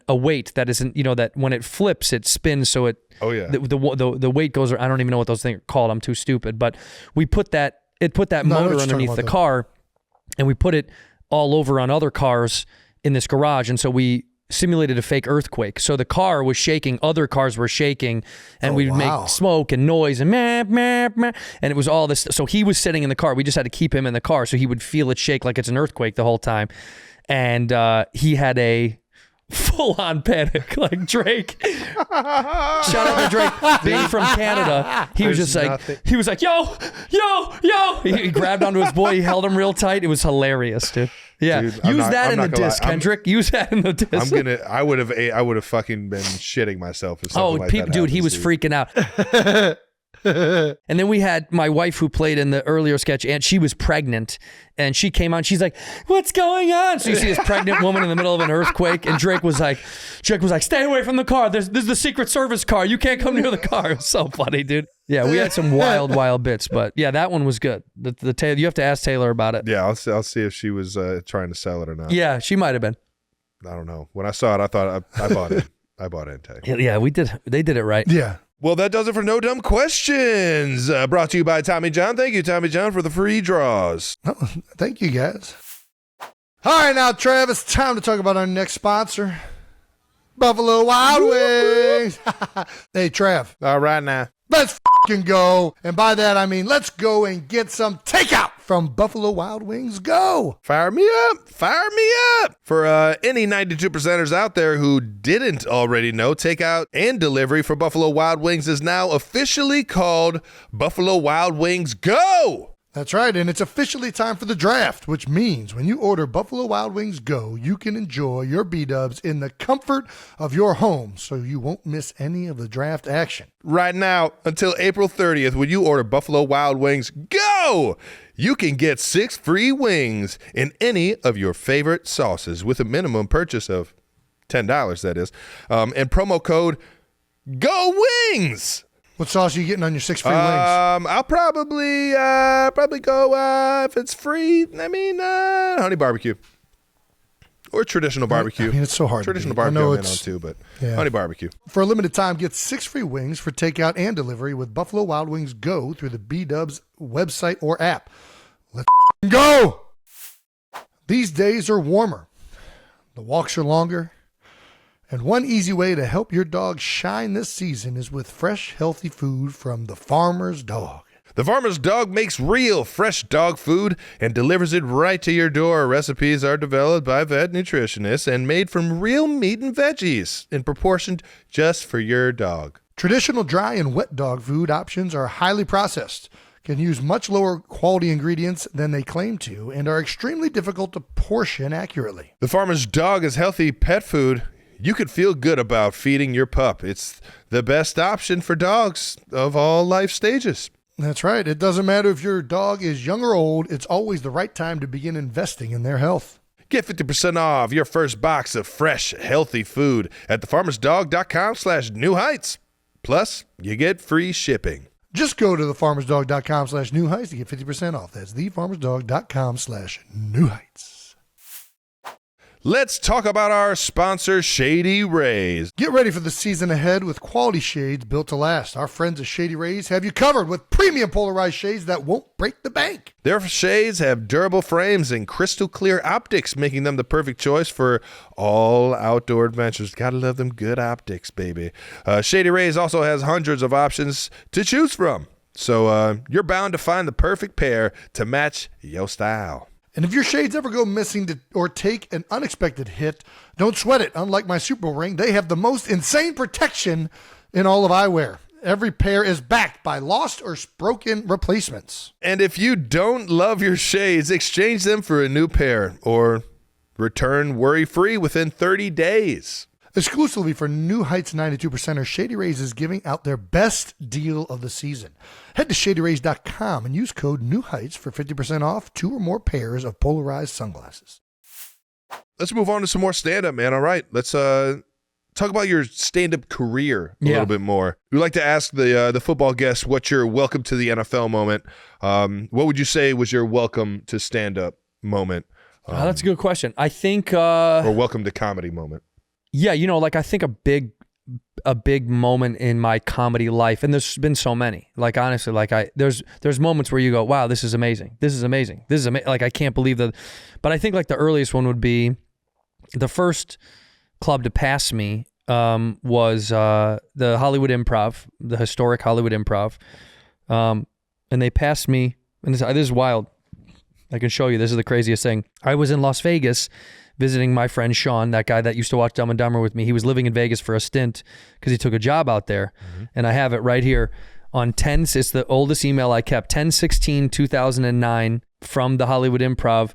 weight that isn't, that when it flips, it spins. So it, oh yeah, the weight goes, I don't even know what those things are called. I'm too stupid. But we put that motor underneath the car, and we put it all over on other cars in this garage. And so we simulated a fake earthquake. So the car was shaking, other cars were shaking, and we'd make smoke and noise and meh, meh, meh, and it was all this. So he was sitting in the car. We just had to keep him in the car so he would feel it shake like it's an earthquake the whole time. And he had a full-on panic, like Drake. Shout out to Drake, being from Canada. He was just like, he was like, yo. He grabbed onto his boy. He held him real tight. It was hilarious, dude. Yeah, dude, use that in the disc, Kendrick. Use that in the disc. I would have fucking been shitting myself if something like that happens, dude, he was freaking out. And then we had my wife who played in the earlier sketch, and she was pregnant, and she came on. She's like, "What's going on?" So you see this pregnant woman in the middle of an earthquake, and Drake was like, "Stay away from the car. This is the Secret Service car. You can't come near the car." It was so funny, dude. Yeah, we had some wild bits, but yeah, that one was good. The Taylor, you have to ask Taylor about it. Yeah, I'll see if she was trying to sell it or not. Yeah, she might have been. I don't know. When I saw it, I thought I bought it. I bought it. Yeah, we did. They did it right. Yeah. Well, that does it for No Dumb Questions. Brought to you by Tommy John. Thank you, Tommy John, for the free draws. Oh, thank you, guys. All right, now, Travis, time to talk about our next sponsor, Buffalo Wild Wings. Hey, Trav. All right, now. Let's fucking go. And by that, I mean, let's go and get some takeout from Buffalo Wild Wings. Go. Fire me up. Fire me up. For any 92%ers out there who didn't already know, takeout and delivery for Buffalo Wild Wings is now officially called Buffalo Wild Wings Go. That's right, and it's officially time for the draft, which means when you order Buffalo Wild Wings Go, you can enjoy your B-dubs in the comfort of your home, so you won't miss any of the draft action. Right now, until April 30th, when you order Buffalo Wild Wings Go, you can get 6 free wings in any of your favorite sauces with a minimum purchase of $10, that is, and promo code GOWINGS. What sauce are you getting on your 6 free wings? I'll probably go, if it's free, honey barbecue. Or traditional barbecue. I mean, it's so hard. Traditional barbecue I'm in on too, but honey barbecue. For a limited time, get 6 free wings for takeout and delivery with Buffalo Wild Wings Go through the B-Dubs website or app. Let's go! These days are warmer. The walks are longer. And one easy way to help your dog shine this season is with fresh, healthy food from the Farmer's Dog. The Farmer's Dog makes real, fresh dog food and delivers it right to your door. Recipes are developed by vet nutritionists and made from real meat and veggies in proportion just for your dog. Traditional dry and wet dog food options are highly processed, can use much lower quality ingredients than they claim to, and are extremely difficult to portion accurately. The Farmer's Dog is healthy pet food you could feel good about feeding your pup. It's the best option for dogs of all life stages. That's right. It doesn't matter if your dog is young or old. It's always the right time to begin investing in their health. Get 50% off your first box of fresh, healthy food at thefarmersdog.com/newheights. Plus, you get free shipping. Just go to thefarmersdog.com/newheights to get 50% off. That's thefarmersdog.com/newheights. Let's talk about our sponsor, Shady Rays. Get ready for the season ahead with quality shades built to last. Our friends at Shady Rays have you covered with premium polarized shades that won't break the bank. Their shades have durable frames and crystal clear optics, making them the perfect choice for all outdoor adventures. Gotta love them good optics, baby. Shady Rays also has hundreds of options to choose from, so you're bound to find the perfect pair to match your style. And if your shades ever go missing or take an unexpected hit, don't sweat it. Unlike my Super Bowl ring, they have the most insane protection in all of eyewear. Every pair is backed by lost or broken replacements. And if you don't love your shades, exchange them for a new pair or return worry-free within 30 days. Exclusively for New Heights 92%ers, Shady Rays is giving out their best deal of the season. Head to shadyrays.com and use code NEWHEIGHTS for 50% off 2 or more pairs of polarized sunglasses. Let's move on to some more stand-up, man. All right, let's talk about your stand-up career a little bit more. We like to ask the football guests, what's your welcome to the NFL moment? What would you say was your welcome to stand-up moment? That's a good question. I think... or welcome to comedy moment. Yeah, I think a big moment in my comedy life, and there's been so many. Like honestly, there's moments where you go, wow, this is amazing. This is amazing. This is amazing. Like I can't believe that. But I think like the earliest one would be the first club to pass me was the Hollywood Improv, the historic Hollywood Improv, and they passed me. And this is wild. I can show you. This is the craziest thing. I was in Las Vegas visiting my friend Sean, that guy that used to watch Dumb and Dumber with me. He was living in Vegas for a stint because he took a job out there. Mm-hmm. And I have it right here on it's the oldest email I kept, 10/16/2009 from the Hollywood Improv.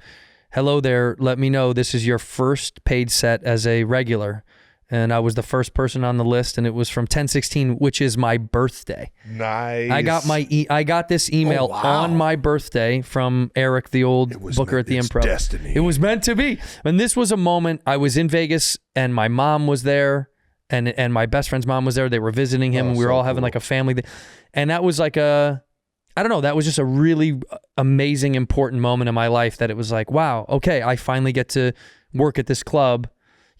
Hello there. Let me know this is your first paid set as a regular. And I was the first person on the list, and it was from 10/16, which is my birthday. Nice. I got this email on my birthday from Eric, the old booker at the Improv. Destiny. It was meant to be. And this was a moment. I was in Vegas, and my mom was there, and my best friend's mom was there. They were visiting him, and we were all having like a family thing. And that was like that was just a really amazing, important moment in my life that it was like, wow, okay, I finally get to work at this club,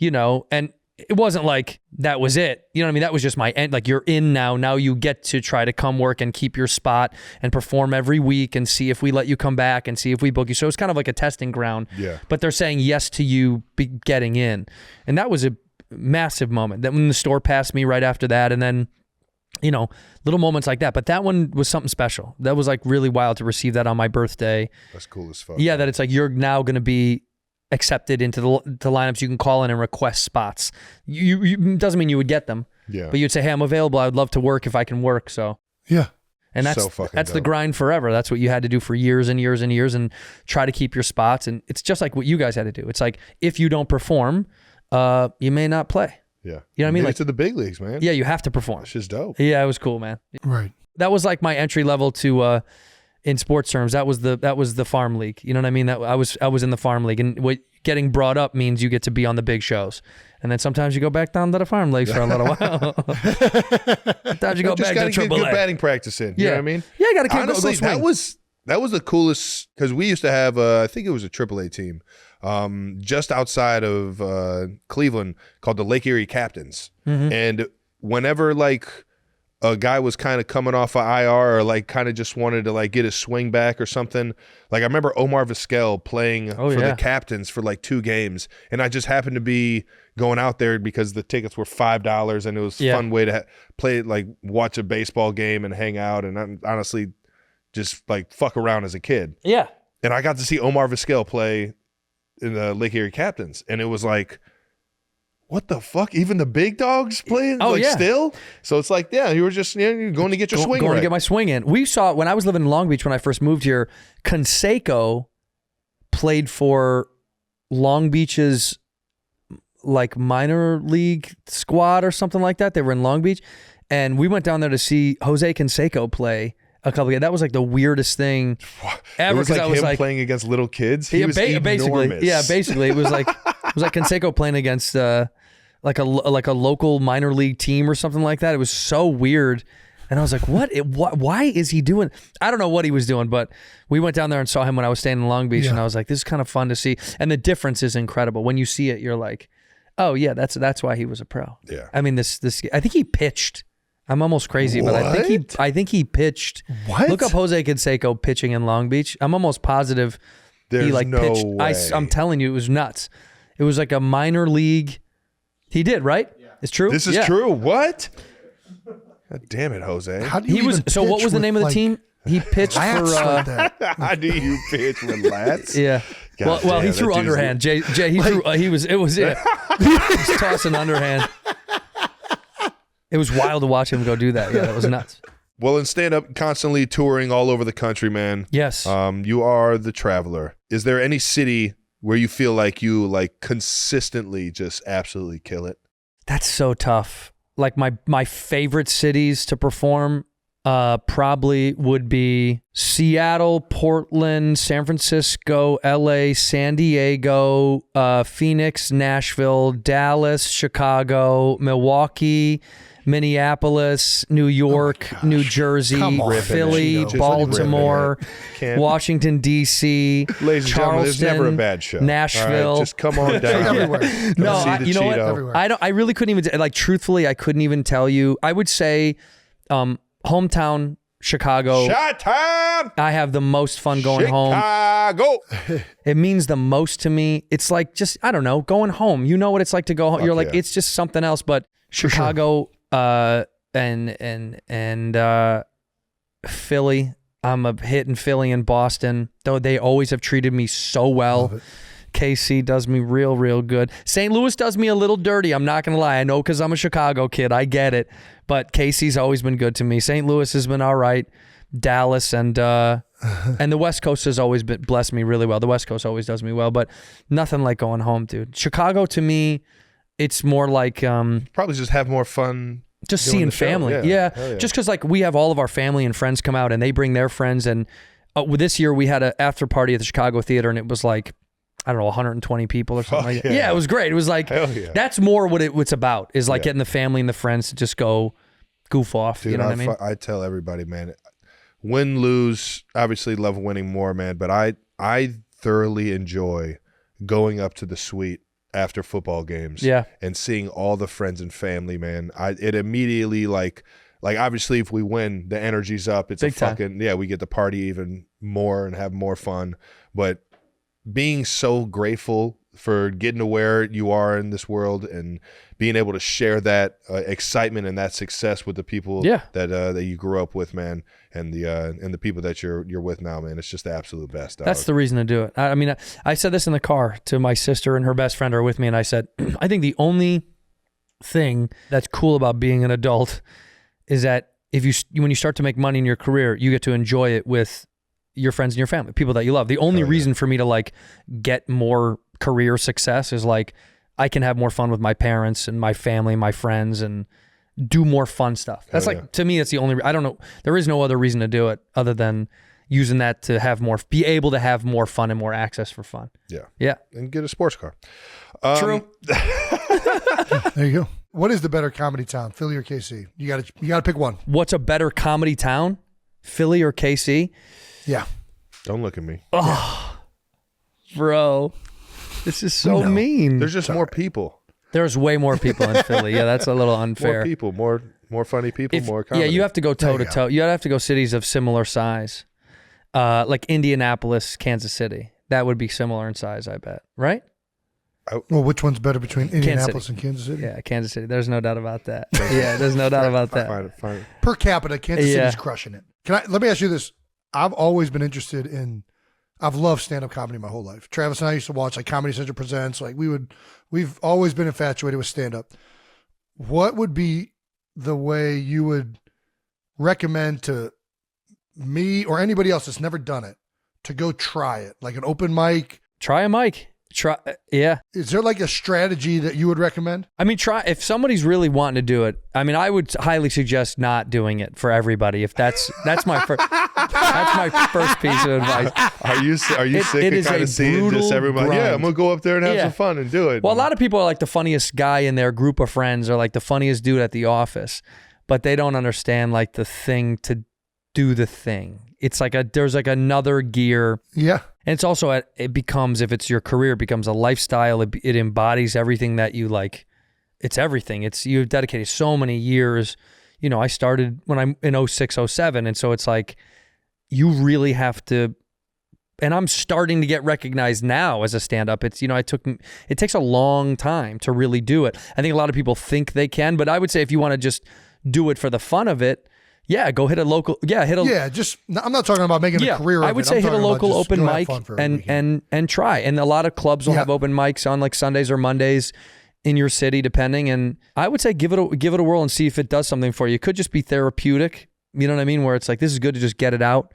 and it wasn't like that was it. You know what I mean? That was just my end. Like you're in now. Now you get to try to come work and keep your spot and perform every week and see if we let you come back and see if we book you. So it's kind of like a testing ground. Yeah. But they're saying yes to you getting in. And that was a massive moment. That when the store passed me right after that, and then, little moments like that. But that one was something special. That was like really wild to receive that on my birthday. That's cool as fuck. Yeah, that it's like you're now going to be accepted into the lineups. You can call in and request spots. You doesn't mean you would get them. Yeah. But you'd say, hey, I'm available. I would love to work if I can work. So yeah. And that's the grind forever. That's what you had to do for years and years and years, and try to keep your spots. And it's just like what you guys had to do. It's like if you don't perform, you may not play. Yeah. You know what I mean? Like to the big leagues, man. Yeah, you have to perform. That's just dope. Yeah, it was cool, man. Right. That was like my entry level to in sports terms. That was the farm league. You know what I mean? That I was in the farm league, and what getting brought up means you get to be on the big shows. And then sometimes you go back down to the farm leagues for a little while. Sometimes you go back to get AAA. good batting practice in. You know what I mean? Yeah, you got to keep honestly, that was the coolest, because we used to have I think it was a AAA team just outside of Cleveland called the Lake Erie Captains. Mm-hmm. And whenever like a guy was kind of coming off of IR or like kind of just wanted to like get his swing back or something. Like I remember Omar Vizquel playing for the Captains for like 2 games, and I just happened to be going out there because the tickets were $5 and it was a fun way to play, like watch a baseball game and hang out and honestly just like fuck around as a kid. Yeah. And I got to see Omar Vizquel play in the Lake Erie Captains, and it was like, what the fuck? Even the big dogs playing still? So it's like, you were just you're going to get your swing going right. to get my swing in. We saw, when I was living in Long Beach when I first moved here, Canseco played for Long Beach's like minor league squad or something like that. They were in Long Beach, and we went down there to see Jose Canseco play a couple of, that was like the weirdest thing ever. It was 'cause like I was him like, playing against little kids. He yeah, was basically, enormous. yeah, basically, it was like Canseco playing against like a local minor league team or something like that. It was so weird, and I was like, what? Why is he doing? I don't know what he was doing, but we went down there and saw him when I was staying in Long Beach, and I was like, this is kind of fun to see, and the difference is incredible. When you see it, you're like, oh yeah, that's why he was a pro. Yeah. I mean, this I think he pitched. I'm almost crazy, but I think he pitched. What? Look up Jose Canseco pitching in Long Beach. I'm almost positive he There's like no pitched. way. I'm telling you, it was nuts. It was like a minor league. He did, right? Yeah. It's true. This is true. What? God damn it, Jose. How do you He was. even So what pitch was the with, name of the like, team? He pitched lats for. like that? How do you pitch with lats? Yeah. God Well, he damn, threw that dude's- underhand. Jay, he threw. He was. It was. Yeah. He was tossing underhand. It was wild to watch him go do that. Yeah, that was nuts. Well, in stand-up, constantly touring all over the country, man. Yes. You are the traveler. Is there any city where you feel like you like consistently just absolutely kill it? That's so tough. Like my favorite cities to perform probably would be Seattle, Portland, San Francisco, LA, San Diego, Phoenix, Nashville, Dallas, Chicago, Milwaukee, Minneapolis, New York, New Jersey, Come on, Philly, Cheeto. Just Baltimore, rip it. Can't- Washington, D.C., Ladies and gentlemen, there's Charleston, never a bad show. Nashville. All right, just come on down. Everywhere. Come No, see the you know what? Cheeto. Everywhere. I really couldn't even like truthfully I couldn't even tell you. I would say hometown Chicago. Shot time. I have the most fun going home. Chicago. It means the most to me. It's like just I don't know, going home. You know what it's like to go home. You're like yeah. it's just something else, but Chicago and Philly. I'm a hit in Philly and Boston. Though they always have treated me so well. KC does me real good. St. Louis does me a little dirty. I'm not going to lie. I know because I'm a Chicago kid. I get it. But KC's always been good to me. St. Louis has been all right. Dallas and the West Coast has always been blessed me really well. The West Coast always does me well. But nothing like going home, dude. Chicago, to me, it's more like... Probably just have more fun. just doing seeing the show. family. Yeah. Yeah. Just because like we have all of our family and friends come out and they bring their friends. And this year we had an after party at the Chicago Theater and it was like, I don't know, 120 people or something like that. yeah. Yeah, it was great. It was like, Hell yeah. that's more what it's about is like getting the family and the friends to just go goof off. Dude, you know what I mean? I tell everybody, man, win, lose, obviously love winning more, man. But I thoroughly enjoy going up to the suite after football games and seeing all the friends and family, man. It immediately like obviously if we win, the energy's up. It's Big a fucking, we get to party even more and have more fun. But being so grateful for getting to where you are in this world and being able to share that excitement and that success with the people that you grew up with, man, and the people that you're with now, man. It's just the absolute best. That's the reason to do it. I mean, I said this in the car to my sister and her best friend are with me, and I said, I think the only thing that's cool about being an adult is that when you start to make money in your career, you get to enjoy it with your friends and your family, people that you love. The only reason for me to like get more career success is like I can have more fun with my parents and my family, my friends, and do more fun stuff. That's to me, that's the only, I don't know. There is no other reason to do it other than using that to be able to have more fun and more access for fun. Yeah. Yeah. And get a sports car. True. There you go. What is the better comedy town, Philly or KC? You got to pick one. What's a better comedy town, Philly or KC? Yeah. Don't look at me. Bro, this is so mean. There's just more people. There's way more people in Philly. Yeah, that's a little unfair. More people, more funny people, more comedy. Yeah, you have to go toe to toe. You have to go cities of similar size, like Indianapolis, Kansas City. That would be similar in size, I bet. Right? Well, which one's better between Indianapolis and Kansas City? Yeah, Kansas City. There's no doubt about that. Yeah, there's no doubt about that. Fine. Per capita, Kansas City's crushing it. Let me ask you this. I've always been interested in, I've loved stand-up comedy my whole life. Travis and I used to watch like Comedy Central Presents. Like we've always been infatuated with stand-up. What would be the way you would recommend to me or anybody else that's never done it to go try it? Like an open mic? Try a mic. Try, yeah. Is there like a strategy that you would recommend? I mean, try if somebody's really wanting to do it. I mean, I would highly suggest not doing it for everybody. If that's my first piece of advice. Are you sick of kind of seeing just everybody? grind. Yeah, I'm gonna go up there and have some fun and do it. Well, a lot of people are like the funniest guy in their group of friends, or like the funniest dude at the office, but they don't understand like the thing to do the thing. It's like there's like another gear. Yeah. And it's also, it becomes, if it's your career, it becomes a lifestyle. It embodies everything that you like. It's everything. You've dedicated so many years. You know, I started when I'm in 06, 07. And so it's like, you really have to, and I'm starting to get recognized now as a stand-up. It's, it takes a long time to really do it. I think a lot of people think they can, but I would say if you want to just do it for the fun of it, yeah, go hit a local. Yeah, I'm not talking about making a career. I would say hit a local open mic and try. And a lot of clubs will have open mics on like Sundays or Mondays in your city, depending. And I would say give it a whirl and see if it does something for you. It could just be therapeutic. You know what I mean? Where it's like, this is good to just get it out.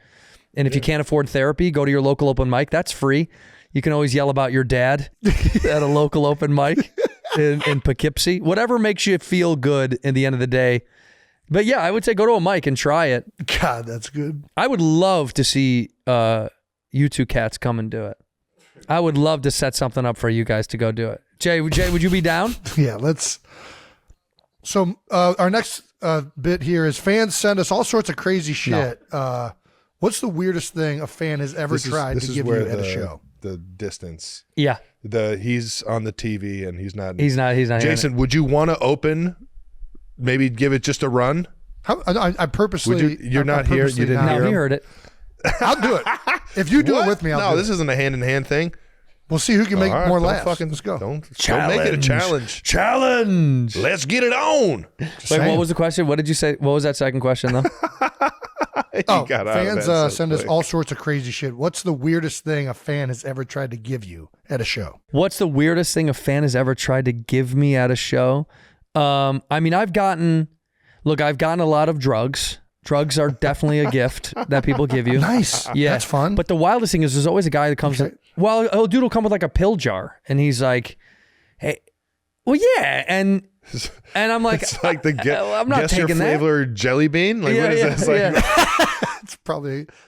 And if you can't afford therapy, go to your local open mic. That's free. You can always yell about your dad at a local open mic in Poughkeepsie. Whatever makes you feel good at the end of the day. But yeah, I would say go to a mic and try it. God, that's good. I would love to see you two cats come and do it. I would love to set something up for you guys to go do it. Jay, would you be down? Yeah, let's. So our next bit here is fans send us all sorts of crazy shit. No. What's the weirdest thing a fan has ever tried to give you at a show? The distance. Yeah. He's on the TV and he's not. He's not. Jason, would you want to open? Maybe give it just a run. I purposely. You're not here. You didn't hear him? He heard it. I'll do it. If you do it with me, I'll do it. No, this isn't a hand-in-hand thing. We'll see who can make more laughs. Let's go. Don't make it a challenge. Challenge. Let's get it on. Wait, what was the question? What did you say? What was that second question, though? Fans send us all sorts of crazy shit. What's the weirdest thing a fan has ever tried to give you at a show? What's the weirdest thing a fan has ever tried to give me at a show? I mean, I've gotten a lot of drugs. Drugs are definitely a gift that people give you. Nice. Yeah. That's fun. But the wildest thing is there's always a guy that comes, a dude will come with like a pill jar and he's like, hey, well, yeah. And I'm like, it's like I'm not taking your that. flavor jelly bean. Like, what is this? Like,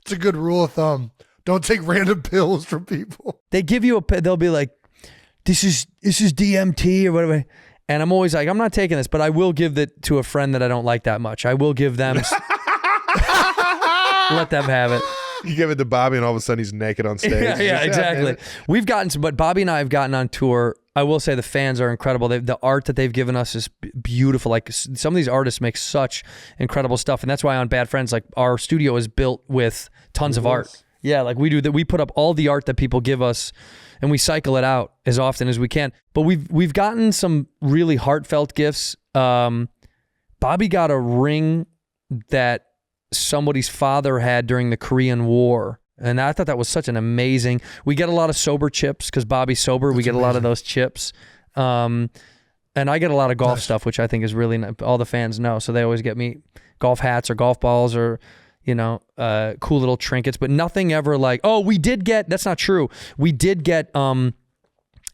it's a good rule of thumb. Don't take random pills from people. They give you they'll be like, this is DMT or whatever. And I'm always like, I'm not taking this, but I will give it to a friend that I don't like that much. I will give them, let them have it. You give it to Bobby and all of a sudden he's naked on stage. Yeah, exactly. We've gotten some, but Bobby and I have gotten on tour. I will say the fans are incredible. The art that they've given us is beautiful. Like some of these artists make such incredible stuff. And that's why on Bad Friends, like our studio is built with tons of art. Yeah, like we do that. We put up all the art that people give us and we cycle it out as often as we can. But we've gotten some really heartfelt gifts. Bobby got a ring that somebody's father had during the Korean War. And I thought that was such an amazing. We get a lot of sober chips because Bobby's sober. We get a lot of those chips. And I get a lot of golf stuff, which I think is really nice. All the fans know. So they always get me golf hats or golf balls or, cool little trinkets, but nothing ever like, we did get, that's not true. We did get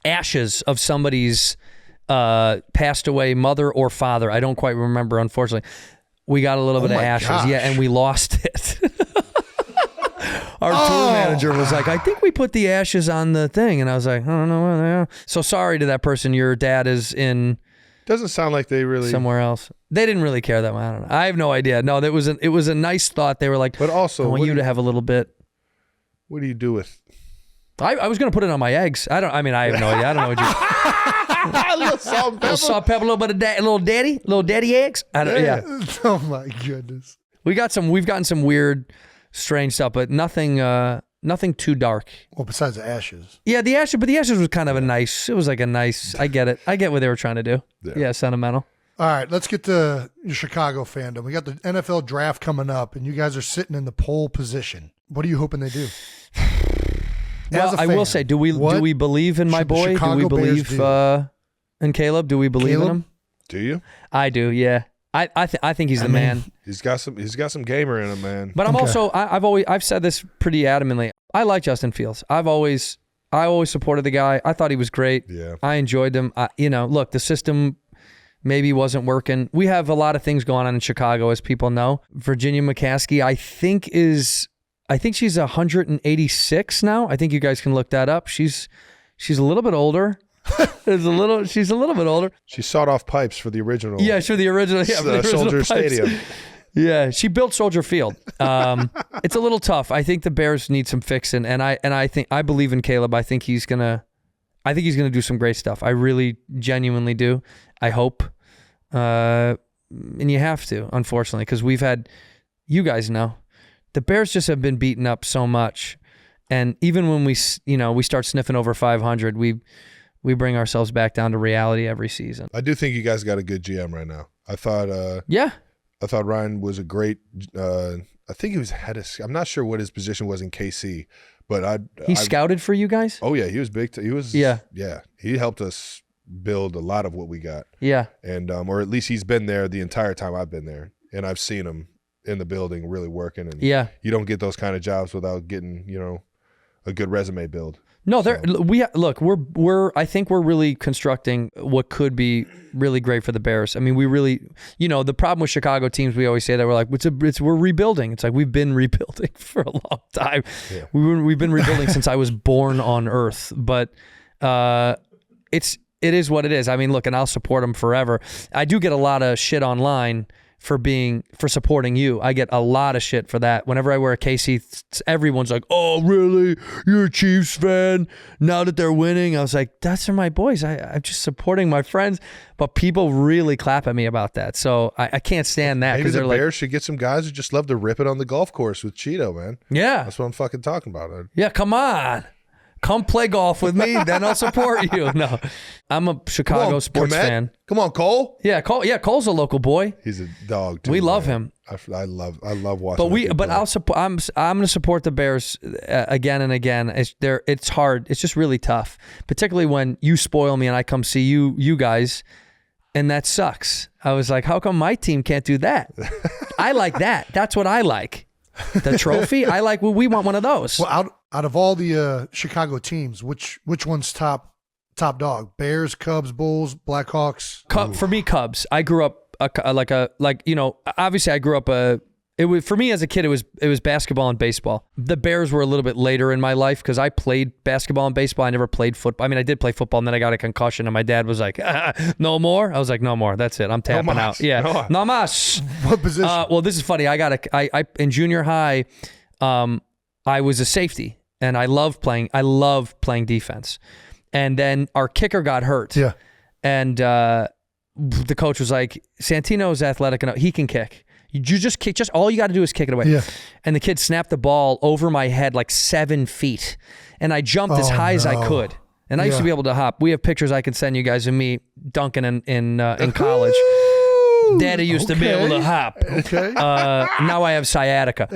ashes of somebody's passed away mother or father. I don't quite remember, unfortunately. We got a little bit of ashes. Gosh. Yeah, and we lost it. Our tour manager was like, I think we put the ashes on the thing. And I was like, I don't know where they are. So sorry to that person. Your dad is in... Doesn't sound like they really... somewhere else. They didn't really care that much. I don't know. I have no idea. No, it was a nice thought. They were like, but also, I want you to have a little bit. What do you do with... I was going to put it on my eggs. I have no idea. I don't know what you... A little salt and pepper. A little salt, pepper, a little bit of little daddy eggs. Yeah. Oh my goodness. We've gotten some weird, strange stuff, but nothing too dark. Well, besides the ashes. Yeah, the ashes was kind of it was like a nice, I get it. I get what they were trying to do. Yeah, sentimental. All right, let's get to your Chicago fandom. We got the NFL draft coming up, and you guys are sitting in the pole position. What are you hoping they do? Well, I will say, do we believe in my boy? Do we believe in Caleb? Do we believe in him? Do you? I do. Yeah. I think he's the man. He's got some gamer in him, man. But I'm also I've said this pretty adamantly. I like Justin Fields. I've always I always supported the guy. I thought he was great. Yeah. I enjoyed him. Look, the system maybe wasn't working. We have a lot of things going on in Chicago, as people know. Virginia McCaskey, I think she's 186 now. I think you guys can look that up. She's a little bit older. She's a little bit older. She sawed off pipes for the original. Yeah, sure. The original. Yeah, the original Soldier pipes. Stadium. Yeah, she built Soldier Field. It's a little tough. I think the Bears need some fixing, and I believe in Caleb. I think he's gonna do some great stuff. I really genuinely do. I hope, and you have to, unfortunately, because we've had, you guys know, the Bears just have been beaten up so much, and even when we start sniffing over 500, we bring ourselves back down to reality every season. I do think you guys got a good GM right now. I thought Ryan was a great. I think he was head of. I'm not sure what his position was in KC, but he scouted for you guys. Oh yeah, he was big. He was. Yeah. He helped us build a lot of what we got. Yeah, and or at least he's been there the entire time I've been there, and I've seen him in the building really working. And you don't get those kind of jobs without getting a good resume build. No, I think we're really constructing what could be really great for the Bears. I mean, we really, the problem with Chicago teams, we always say that we're like, we're rebuilding. It's like we've been rebuilding for a long time. Yeah. We've been rebuilding since I was born on Earth, but it is what it is. I mean, look, and I'll support them forever. I do get a lot of shit online for supporting you. I get a lot of shit for that. Whenever I wear a KC, everyone's like, "Oh, really? You're a Chiefs fan? Now that they're winning?" I was like, "That's for my boys. I'm just supporting my friends." But people really clap at me about that, so I can't stand that. Maybe the Bears should get some guys who just love to rip it on the golf course with Cheeto, man. Yeah, that's what I'm fucking talking about. Yeah, come on. Come play golf with me, then I'll support you. No, I'm a Chicago sports fan. Come on, Cole. Yeah, Cole. Yeah, Cole's a local boy. He's a dog too. We love him. I love watching. But I'll support. I'm going to support the Bears again and again. It's hard. It's just really tough, particularly when you spoil me and I come see you guys, and that sucks. I was like, how come my team can't do that? I like that. That's what I like. The trophy. I like. Well, we want one of those. Well, out of all the Chicago teams, which one's top dog? Bears, Cubs, Bulls, Blackhawks. For me, Cubs. I grew up obviously I grew up it was, for me as a kid, it was basketball and baseball. The Bears were a little bit later in my life because I played basketball and baseball. I never played football. I mean, I did play football, and then I got a concussion, and my dad was like, "No more." I was like, "No more. That's it. I'm tapping out." Yeah, no mas. What position? Well, this is funny. I in junior high, I was a safety, and I loved playing defense. And then our kicker got hurt. Yeah, and the coach was like, "Santino's athletic enough. He can kick. You just kick. Just all you got to do is kick it away." Yeah. And the kid snapped the ball over my head like 7 feet, and I jumped as high as I could. And I used to be able to hop. We have pictures I can send you guys of me dunking in college. Daddy used to be able to hop. Okay. Now I have sciatica.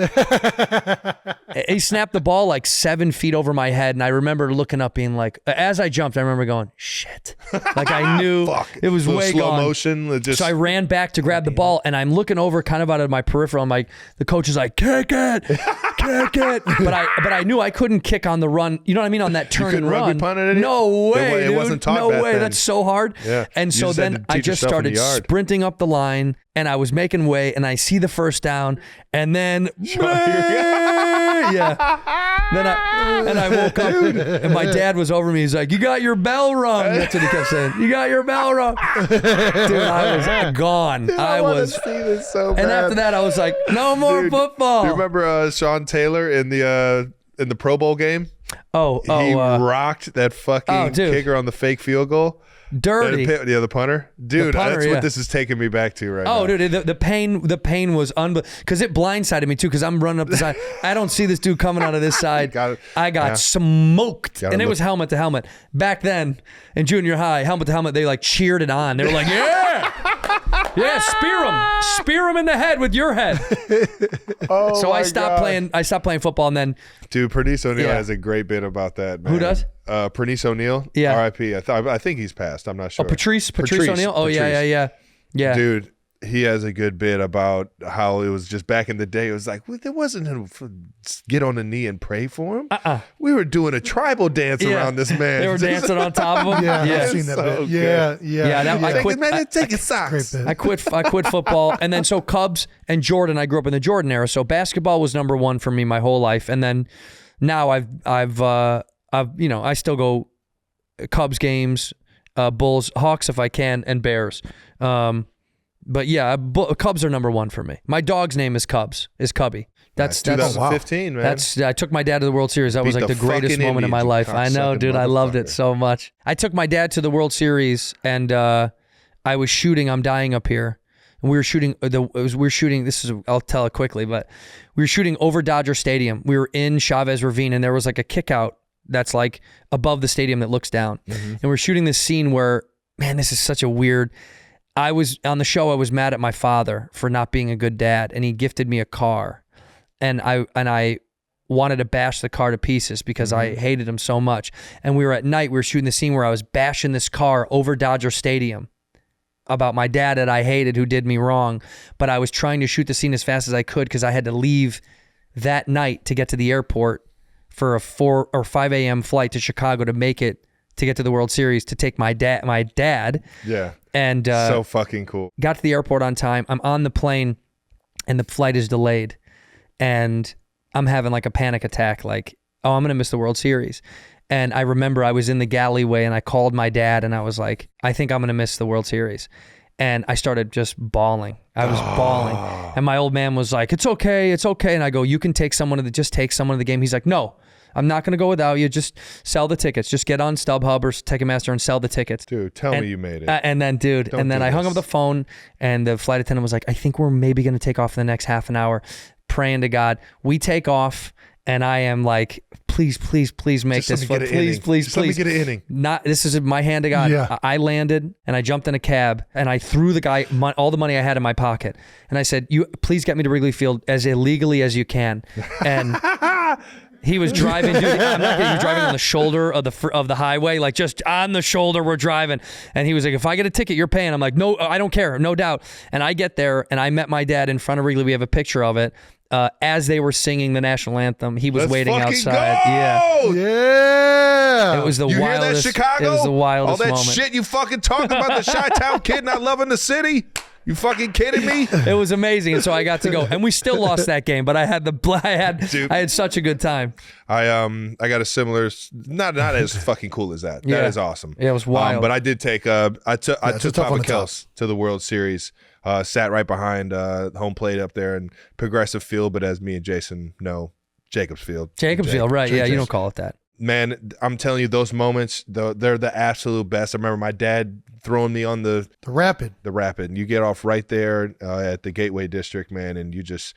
He snapped the ball like 7 feet over my head, and I remember looking up being like, as I jumped, I remember going, shit. Like I knew it was way slow gone. Motion. So I ran back to grab the ball, and I'm looking over kind of out of my peripheral. I'm like, the coach is like, kick it, kick it. But I knew I couldn't kick on the run. You know what I mean? On that turn and run. No way, it wasn't taught no way. Then. That's so hard. Yeah. And so then I just started sprinting up the line, and I was making way, and I see the first down, and then Then I woke up, and my dad was over me. He's like, "You got your bell rung." That's what he kept saying. "You got your bell rung." Dude, I was gone. Dude, I want to see this so bad. And after that, I was like, "No more football." Do you remember Sean Taylor in the Pro Bowl game? He rocked that fucking kicker on the fake field goal. Dirty. The punter. Dude, that's what this is taking me back to right now. Oh, dude, the pain was unbelievable. Because it blindsided me, too, because I'm running up the side. I don't see this dude coming out of this side. I got smoked. And it was helmet to helmet. Back then, in junior high, helmet to helmet, they like cheered it on. They were like, yeah! Yeah, spear him in the head with your head. So I stopped playing football, and then dude, Pernice O'Neal has a great bit about that, man. Who does? Pernice O'Neal. Yeah. R.I.P. I think he's passed. I'm not sure. Patrice O'Neal. Oh, Patrice. Yeah. Dude, he has a good bit about how it was just back in the day. It was like, well, there wasn't a get on the knee and pray for him. We were doing a tribal dance around this man. They were dancing on top of him. Yeah, I've seen that so bit. Yeah. I quit. Take your socks. Great bit. I quit football, and then so Cubs and Jordan. I grew up in the Jordan era, so basketball was number one for me my whole life. And then now I've I still go Cubs games, Bulls, Hawks if I can, and Bears. But yeah, Cubs are number one for me. My dog's name is Cubby. That's 2015, man. I took my dad to the World Series. That was like the greatest moment in my life. I know, dude. I loved it so much. I took my dad to the World Series, and I was shooting I'm Dying Up Here. And we were shooting I'll tell it quickly, but we were shooting over Dodger Stadium. We were in Chavez Ravine, and there was like a kick out that's like above the stadium that looks down. And we're shooting this scene where, man, this is such a weird. I was on the show. I was mad at my father for not being a good dad, and he gifted me a car, and I wanted to bash the car to pieces because I hated him so much. And we were at night. We were shooting the scene where I was bashing this car over Dodger Stadium about my dad that I hated who did me wrong, but I was trying to shoot the scene as fast as I could because I had to leave that night to get to the airport for a 4 or 5 a.m. flight to Chicago to make it to get to the World Series to take my dad. Yeah. And so fucking cool. Got to the airport on time. I'm on the plane and the flight is delayed. And I'm having like a panic attack, like, oh, I'm going to miss the World Series. And I remember I was in the galleyway and I called my dad and I was like, I think I'm going to miss the World Series. And I started just bawling. I was bawling. And my old man was like, it's okay. And I go, you can take someone to the game. He's like, no, I'm not going to go without you. Just sell the tickets. Just get on StubHub or Ticketmaster and sell the tickets. Dude, tell me you made it. And then, dude, Don't do I hung this. up the phone and the flight attendant was like, I think we're maybe going to take off in the next half an hour. Praying to God. We take off and I am like, please make Just this let me flight. get an inning. Just let me get an inning. This is my hand to God. Yeah. I landed and I jumped in a cab and I threw the guy all the money I had in my pocket. And I said, "You please get me to Wrigley Field as illegally as you can." And he was driving, dude. I'm not kidding. He was driving on the shoulder of the highway, like just on the shoulder. We're driving, and he was like, "If I get a ticket, you're paying." I'm like, "No, I don't care, no doubt." And I get there, and I met my dad in front of Wrigley. We have a picture of it. As they were singing the national anthem, he was Let's waiting fucking outside. go! Yeah. It was the You hear wildest. that, Chicago? It was the wildest All that moment. shit you fucking talking about the Chi-Town kid not loving the city? You fucking kidding me? It was amazing, and so I got to go, and we still lost that game. But I had Dude. I had such a good time. I got a similar, not as fucking cool as that. Yeah. That is awesome. Yeah, it was wild. But I did take I took it's a tough Papa one to top. Kels to the World Series. Sat right behind home plate up there in Progressive Field, but as me and Jason know, Jacobs Field. Jacobs Field, right? Yeah, you Jason. don't call it that. Man, I'm telling you, those moments, they're the absolute best. I remember my dad throwing me on the Rapid. Rapid. And you get off right there at the Gateway District, man, and you just,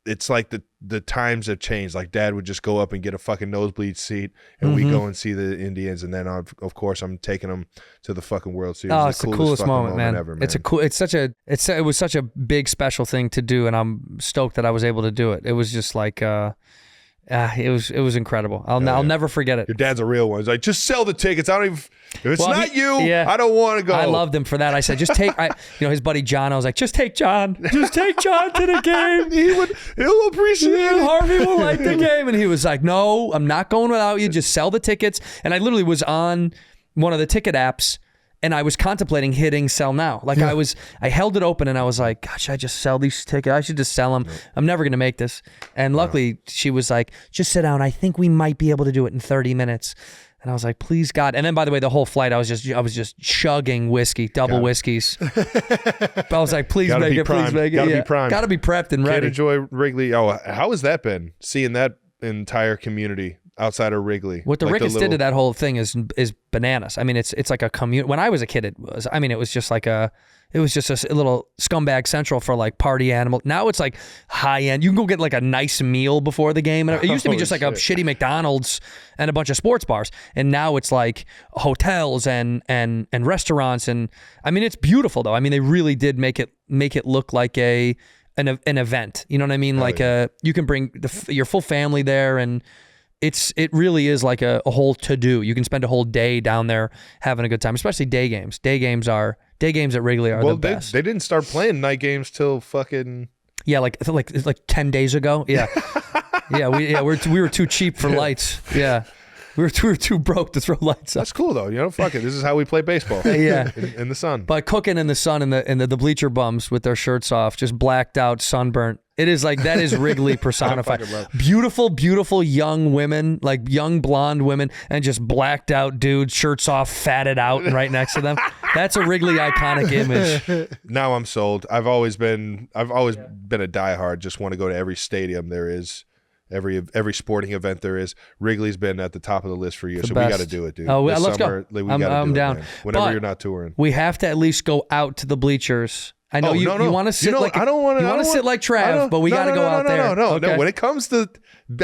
it's like the times have changed. Like Dad would just go up and get a fucking nosebleed seat, and we go and see the Indians, and then of course I'm taking them to the fucking World Series. Oh, it's the coolest fucking moment, man. ever, man. It was such a big special thing to do, and I'm stoked that I was able to do it. It was just like it was incredible. I'll never forget it. Your dad's a real one. He's like, just sell the tickets. I don't even. If it's Well, not you, yeah. I don't want to go. I loved him for that. I said, just take, his buddy John. I was like, just take John to the game. He'll appreciate it. Harvey will like the game. And he was like, no, I'm not going without you. Just sell the tickets. And I literally was on one of the ticket apps and I was contemplating hitting sell now. Like I held it open and I was like, God, should I just sell these tickets? I should just sell them. I'm never going to make this. And luckily she was like, just sit down. I think we might be able to do it in 30 minutes. And I was like, please God. And then by the way, the whole flight, I was just chugging whiskey, double whiskeys. But I was like, please Gotta make be it, please primed. make it. Gotta be primed. Gotta be prepped and Can't ready. enjoy Wrigley. Oh, how has that been? Seeing that entire community outside of Wrigley. What the Like Ricketts did to that whole thing is bananas. I mean, it's like a community. When I was a kid, it was just a little scumbag central for like party animal. Now it's like high end. You can go get like a nice meal before the game. And it used to be just like a shitty McDonald's and a bunch of sports bars. And now it's like hotels and restaurants. And I mean, it's beautiful though. I mean, they really did make it look like an event. You know what I mean? You can bring your full family there, and it really is like a whole to-do. You can spend a whole day down there having a good time, especially day games. Day games are Day games at Wrigley are the best. They didn't start playing night games till fucking... Yeah, like 10 days ago. Yeah. We were too cheap for lights. Yeah. We were too broke to throw lights up. That's cool though. You know, fuck it. This is how we play baseball. Yeah. in the sun. But cooking in the sun and the bleacher bums with their shirts off, just blacked out, sunburnt. It is like, that is Wrigley personified. Beautiful, beautiful young women, like young blonde women, and just blacked out dudes, shirts off, fatted out right next to them. That's a Wrigley iconic image. Now I'm sold. I've always been a diehard. Just want to go to every stadium there is. Every sporting event there is. Wrigley's been at the top of the list for years, so we got to do it, dude. Oh, this let's summer, go. I'm down. Whenever but you're not touring, we have to at least go out to the bleachers. I know you want to sit like Trav, but we got to go out there. No. When it comes to,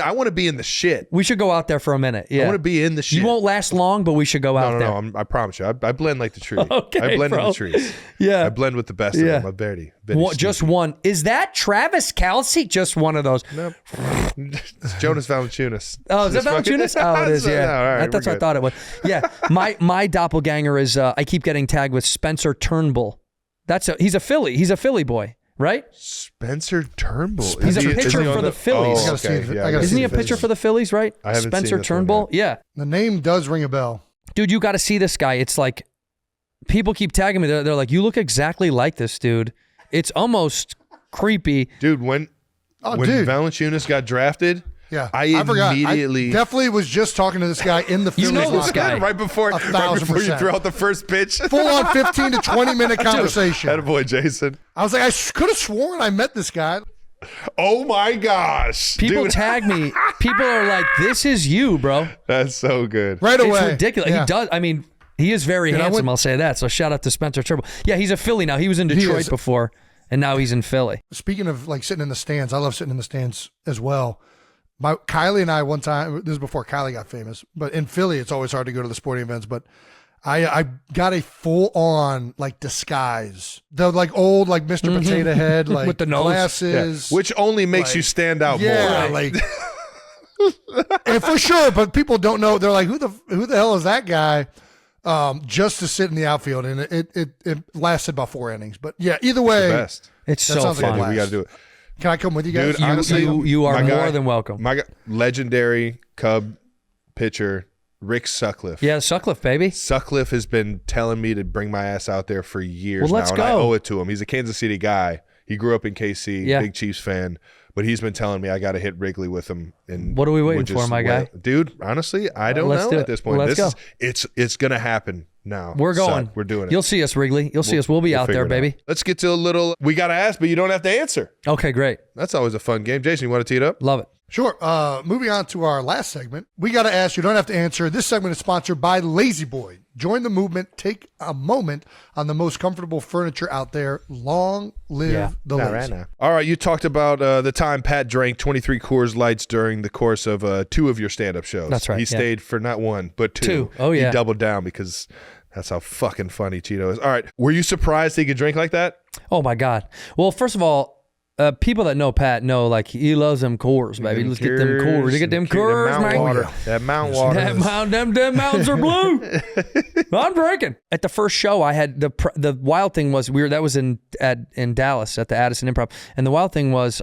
I want to be in the shit. We should go out there for a minute. Yeah, I want to be in the shit. You won't last long, but we should go out there. No, I promise you. I blend like the tree. Okay, I blend in the trees. Yeah, I blend with the best of them. I'm very just one. Is that Travis Kelce? Just one of those. Nope. It's Jonas Valanciunas. Oh, is that Valanciunas? Oh, it is. Yeah, right, that's what I thought it was. Yeah, my doppelganger is. I keep getting tagged with Spencer Turnbull. He's a Philly. He's a Philly boy, right? Spencer Turnbull. He's a pitcher for the Phillies. I gotta see it. Isn't he a pitcher for the Phillies, right? I haven't Spencer seen Turnbull. Yeah. The name does ring a bell. Dude, you got to see this guy. It's like people keep tagging me. They're like, you look exactly like this dude. It's almost creepy. Dude, when Valanciunas got drafted, yeah, I forgot. immediately I definitely was just talking to this guy in the Phillies. You know this guy. right before you 1,000%. threw out the first pitch. Full on 15 to 20 minute conversation. Attaboy, Jason. I was like, I could have sworn I met this guy. Oh my gosh. People Dude. tag me. People are like, this is you, bro. That's so good. Right away. It's ridiculous. Yeah. He does. I mean, he is very handsome, I'll say that. So shout out to Spencer Turnbull. Yeah, he's a Philly now. He was in Detroit before, and now he's in Philly. Speaking of like sitting in the stands, I love sitting in the stands as well. Kylie and I one time, this is before Kylie got famous, but in Philly, it's always hard to go to the sporting events, but I got a full on like disguise. The like old like Mr. Potato Head, like with the nose. Glasses. Yeah. Which only makes like, you stand out yeah, more. like and for sure, but people don't know. They're like, who the hell is that guy? Just to sit in the outfield, and it lasted about 4 innings. But yeah, either way, the best. It's so fun. Like we got to do it. Can I come with you guys? Dude, honestly, you are more than welcome. My guy, legendary Cub pitcher, Rick Sutcliffe. Yeah, Sutcliffe, baby. Sutcliffe has been telling me to bring my ass out there for years well, let's now, go. and I owe it to him. He's a Kansas City guy. He grew up in KC, yeah. big Chiefs fan, but he's been telling me I got to hit Wrigley with him. And what are we waiting for, my guy? Dude, honestly, I don't know at this point. Well, let's go. It's going to happen now. We're going. We're doing it. You'll see us, Wrigley. You'll see us. We'll be out there, baby. Let's get to a little, we got to ask, but you don't have to answer. Okay, great. That's always a fun game. Jason, you want to tee it up? Love it. Sure. Moving on to our last segment. We got to ask, you don't have to answer. This segment is sponsored by Lazy Boy. Join the movement. Take a moment on the most comfortable furniture out there. Long live the Lazy. Right. All right. You talked about the time Pat drank 23 Coors Lights during the course of 2 of your stand-up shows. That's right. He stayed for not 1, but 2. Oh, yeah. He doubled down because that's how fucking funny Cheeto is. All right. Were you surprised he could drink like that? Oh, my God. Well, first of all, people that know Pat know, like, he loves them Coors, baby. Let's get them Coors. You get them Coors, man. That Mount Water. Them mountains are blue. I'm drinking. At the first show, I had the wild thing was that was in Dallas at the Addison Improv, and the wild thing was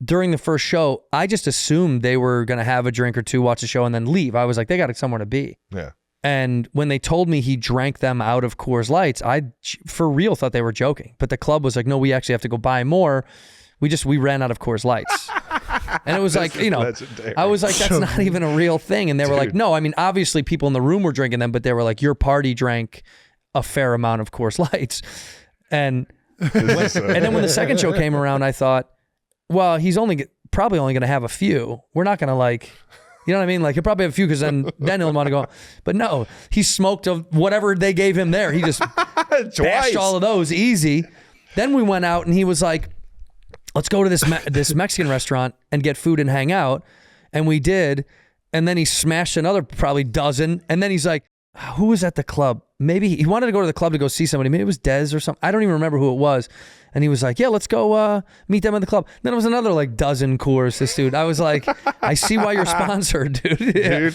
during the first show, I just assumed they were gonna have a drink or two, watch the show, and then leave. I was like, they got somewhere to be. Yeah. And when they told me he drank them out of Coors Lights, I for real thought they were joking. But the club was like, no, we actually have to go buy more. We ran out of Coors Lights. And it was like, legendary. I was like, that's not even a real thing. And they were like, no, I mean, obviously people in the room were drinking them, but they were like, your party drank a fair amount of Coors Lights. And then when the second show came around, I thought, well, he's probably only going to have a few. We're not going to like... You know what I mean? Like, he'll probably have a few because then he'll want to go. But no, he smoked whatever they gave him there. He just bashed all of those easy. Then we went out and he was like, let's go to this Mexican restaurant and get food and hang out. And we did. And then he smashed another probably dozen. And then he's like, who was at the club? Maybe he wanted to go to the club to go see somebody. Maybe it was Dez or something. I don't even remember who it was. And he was like, yeah, let's go meet them at the club. Then it was another like dozen Coors, this dude. I was like, I see why you're sponsored, dude. Yeah. Dude.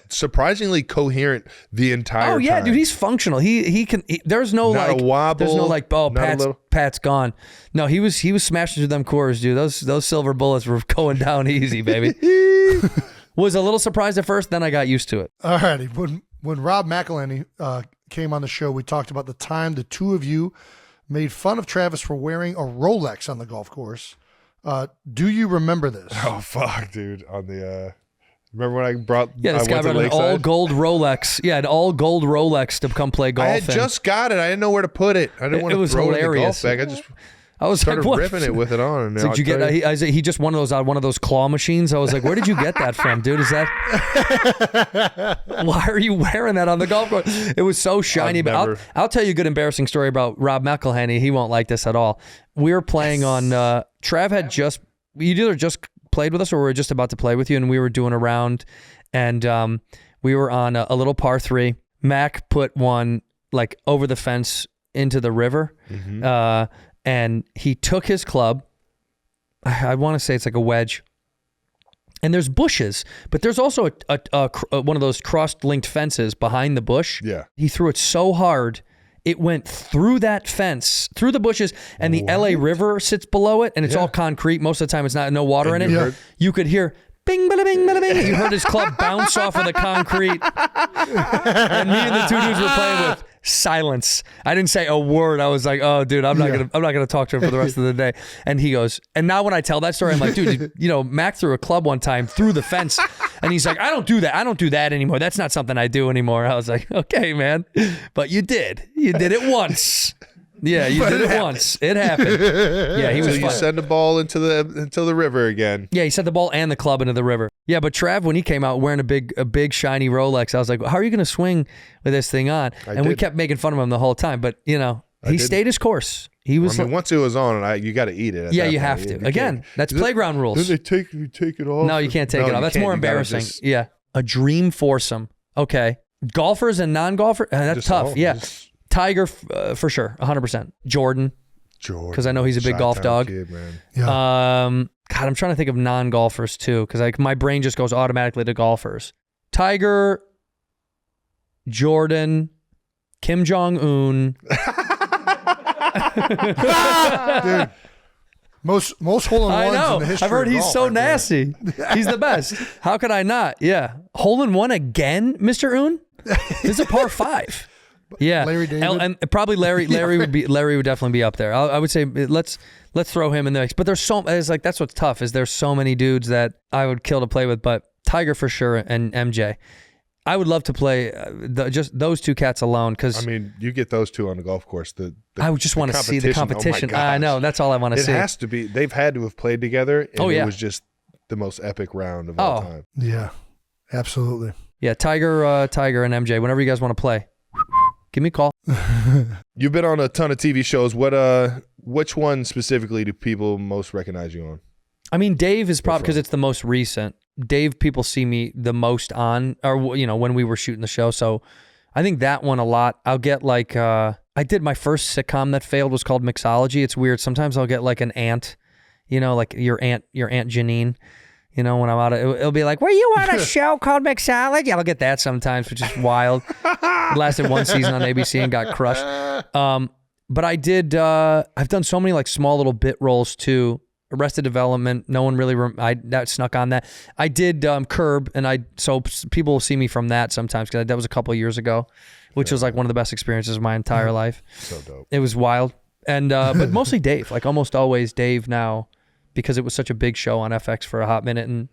Surprisingly coherent the entire time. Oh yeah, dude, he's functional. He can. There's no Not like a wobble, There's no like, oh, not Pat's gone. No, he was smashing through them Coors, dude. Those silver bullets were going down easy, baby. Was a little surprised at first, then I got used to it. All righty. When Rob McElhenney came on the show, we talked about the time the two of you made fun of Travis for wearing a Rolex on the golf course. Do you remember this? Oh fuck, dude! On the remember when I brought this guy brought an all gold Rolex. Yeah, an all gold Rolex to come play golf. I had just got it. I didn't know where to put it. I didn't want to throw hilarious. it in the golf bag. I just started ripping it with it on. And did you get? He just one of those claw machines. I was like, where did you get that from, dude? Is that? Why are you wearing that on the golf course? It was so shiny. But I'll tell you a good embarrassing story about Rob McElhenney. He won't like this at all. We were playing on. Trav had you either just played with us or we were just about to play with you, and we were doing a round, and we were on a little par 3. Mac put one like over the fence into the river. Mm-hmm. And he took his club. I want to say it's like a wedge. And there's bushes, but there's also a one of those cross-linked fences behind the bush. Yeah. He threw it so hard, it went through that fence, through the bushes, and the LA River sits below it, and it's all concrete. Most of the time, it's no water in it. You could hear bing, bada, bing, bada, bing. You heard his club bounce off of the concrete. And me and the two dudes were playing with silence. I didn't say a word. I was like, "Oh, dude, I'm not gonna talk to him for the rest of the day." And he goes, and now when I tell that story, I'm like, "Dude, Mac threw a club one time through the fence," and he's like, "I don't do that. I don't do that anymore. That's not something I do anymore." I was like, "Okay, man, but you did. You did it once." Yeah, you did it once. It happened. Yeah, he was. So you send the ball into the river again. Yeah, he sent the ball and the club into the river. Yeah, but Trav, when he came out wearing a big shiny Rolex, I was like, "How are you going to swing with this thing on?" We kept making fun of him the whole time. But he stayed his course. He was. Once it was on, you got to eat it. Yeah, you have to. Again, that's playground rules. Then you take it off. No, you can't take it off. That's more embarrassing. Yeah, a dream foursome. Okay, golfers and non-golfers. That's tough. Yeah. Tiger, for sure, 100%. Jordan, because I know he's a big golf dog. Kid, man. Yeah. God, I'm trying to think of non-golfers too, because my brain just goes automatically to golfers. Tiger, Jordan, Kim Jong-un. Dude, most hole-in-ones in the history I've heard of he's golf, so right there. nasty. He's the best. How could I not? Yeah. Hole-in-one again, Mr. Un? This is a par 5. Yeah, Larry David, and probably Larry would definitely be up there. I would say let's throw him in the mix. But that's what's tough is there's so many dudes that I would kill to play with. But Tiger for sure and MJ, I would love to play just those two cats alone because I mean you get those two on the golf course. I would just want to see the competition. Oh I know that's all I want to see. It has to be. They've had to have played together. And it was just the most epic round of all time. Yeah, absolutely. Yeah, Tiger and MJ. Whenever you guys want to play. Give me a call. You've been on a ton of TV shows. Which one specifically do people most recognize you on? I mean, Dave is probably because it's the most recent. Dave, people see me the most on, or when we were shooting the show. So I think that one a lot. I'll get like I did my first sitcom that failed was called Mixology. It's weird. Sometimes I'll get like an aunt, like your aunt Janine. When I'm out, it'll be like, were you on a show called Mixology? I'll get that sometimes, which is wild. It lasted one season on ABC and got crushed. But I did, I've done so many like small little bit roles too. Arrested Development, no one really, that snuck on that. I did Curb, so people will see me from that sometimes because that was a couple of years ago, which was like one of the best experiences of my entire life. So dope. It was wild. And, but mostly Dave, like almost always Dave now. Because it was such a big show on FX for a hot minute, and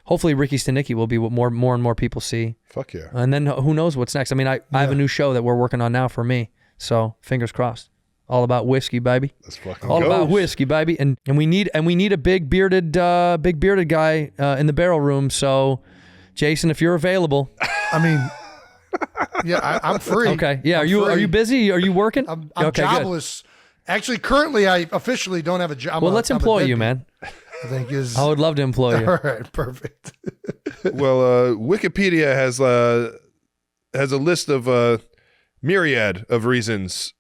hopefully Ricky Stanicki will be what more and more people see. Fuck yeah! And then who knows what's next? I mean, I have a new show that we're working on now for me, so fingers crossed. All about whiskey, baby. Let's fucking all go. about whiskey, baby. And we need a big bearded guy in the barrel room. So, Jason, if you're available, I mean, yeah, I'm free. Okay, yeah. Are you busy? Are you working? I'm okay, jobless. Good. Actually, currently, I officially don't have a job. Well, let's employ you, man. I think I would love to employ you. All right, perfect. Well, Wikipedia has has a list of myriad of reasons,